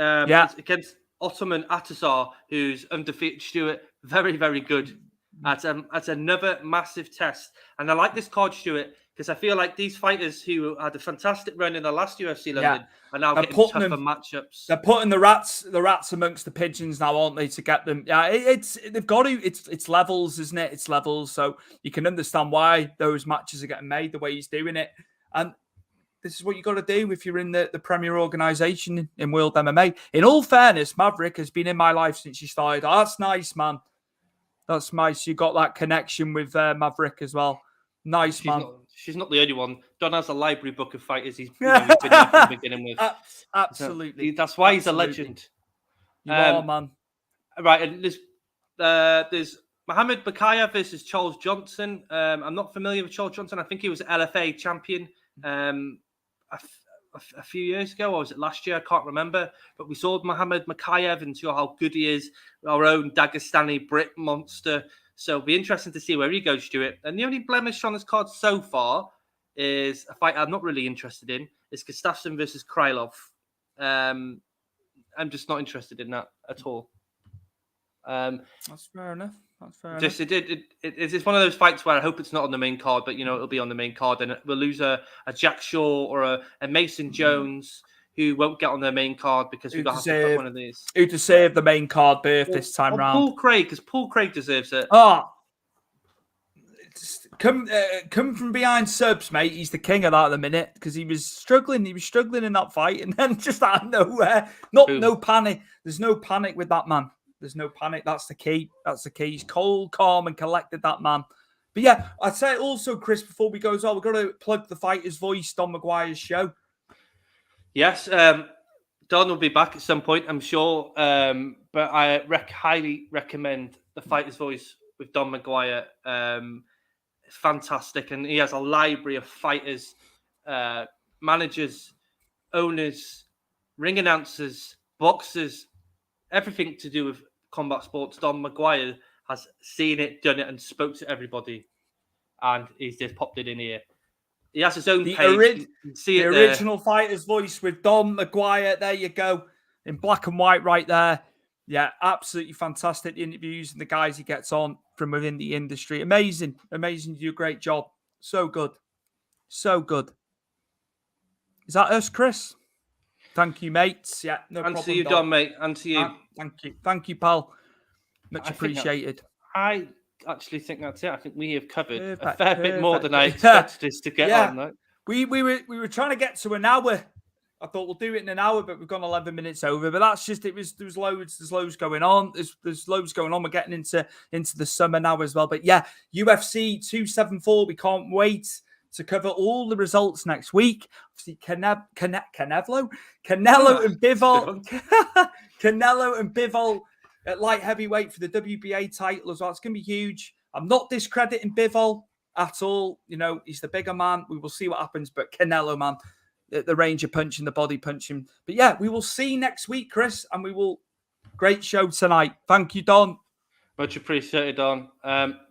It's against Ottoman Atasar, who's undefeated. Stuart, very, very good. That's another massive test. And I like this card, Stuart, because I feel like these fighters who had a fantastic run in the last UFC London are now getting tougher matchups. They're putting the rats amongst the pigeons now, aren't they, to get them? Yeah, they've got to. It's levels, isn't it? It's levels. So you can understand why those matches are getting made the way he's doing it. And this is what you got to do if you're in the premier organisation in World MMA. In all fairness, Maverick has been in my life since she started. Oh, that's nice, man. That's nice. You got that connection with Maverick as well. Nice, man. She's not the only one. Don has a library book of fighters he's been there from the beginning with. Absolutely. So that's why he's a legend. You are, man. Right, and there's Mohamed Bakaya versus Charles Johnson. I'm not familiar with Charles Johnson. I think he was LFA champion a few years ago, or was it last year? I can't remember. But we saw Mohamed Makayev and saw how good he is, our own Dagestani Brit monster. So it'll be interesting to see where he goes, Stuart. And the only blemish on this card so far is a fight I'm not really interested in. It's Gustafsson versus Krylov. I'm just not interested in that at all. That's fair enough. It's one of those fights where I hope it's not on the main card, but it'll be on the main card, and we'll lose a Jack Shaw or a Mason Jones who won't get on the main card because we've got to have to put one of these. Who to save the main card berth this time round? Paul Craig, because Paul Craig deserves it. Come from behind subs, mate. He's the king of that at the minute because he was struggling. He was struggling in that fight, and then just out of nowhere, no panic. There's no panic with that man. There's no panic. That's the key. He's cold, calm, and collected, that man. But yeah, I'd say also, Chris, before we go as well, we've got to plug the Fighter's Voice, Don Maguire's show. Yes, Don will be back at some point, I'm sure. But I highly recommend the Fighter's Voice with Don Maguire. It's fantastic, and he has a library of fighters, managers, owners, ring announcers, boxers, everything to do with combat sports. Don Maguire has seen it, done it, and spoke to everybody, and he's just popped it in here. He has his own page. The original Fighter's Voice with Don Maguire. There you go, in black and white right there. Yeah, absolutely fantastic. The interviews and the guys he gets on from within the industry. Amazing. You do a great job. So good. Is that us, Chris? Thank you, mates. Yeah, no problem. And to you, Don, mate. And to you. Thank you, pal. Much appreciated. I actually think that's it. I think we have covered a fair bit more than I expected us to get on. Right? We were trying to get to an hour. I thought we'll do it in an hour, but we've gone 11 minutes over. But that's just there's loads going on. There's loads going on. We're getting into the summer now as well. But yeah, UFC 274. We can't wait to cover all the results next week. Obviously, Canelo and Bivol. Canelo and Bivol at light heavyweight for the WBA title as well. It's going to be huge. I'm not discrediting Bivol at all. He's the bigger man. We will see what happens. But Canelo, man, the range of punching, the body punching. But yeah, we will see next week, Chris, and great show tonight. Thank you, Don. Much appreciated, Don.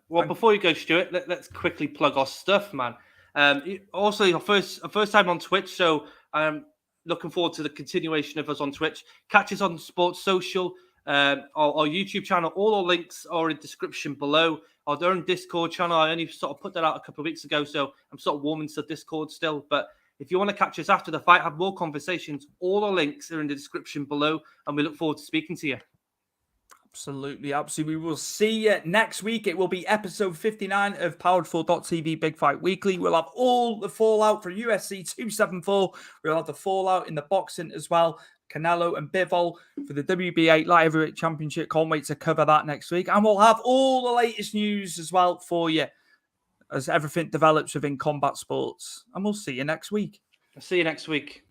Before you go, Stuart, let's quickly plug our stuff, man. Also, our first time on Twitch, so I'm looking forward to the continuation of us on Twitch. Catch us on Sports Social, our YouTube channel. All our links are in the description below. Our own Discord channel, I only sort of put that out a couple of weeks ago, so I'm sort of warming to Discord still. But if you want to catch us after the fight, have more conversations, all our links are in the description below, and we look forward to speaking to you. Absolutely. We will see you next week. It will be episode 59 of Powered4.tv Big Fight Weekly. We'll have all the fallout for UFC 274. We'll have the fallout in the boxing as well. Canelo and Bivol for the WBA Light Heavyweight Championship. Can't wait to cover that next week. And we'll have all the latest news as well for you as everything develops within combat sports. And we'll see you next week. I'll see you next week.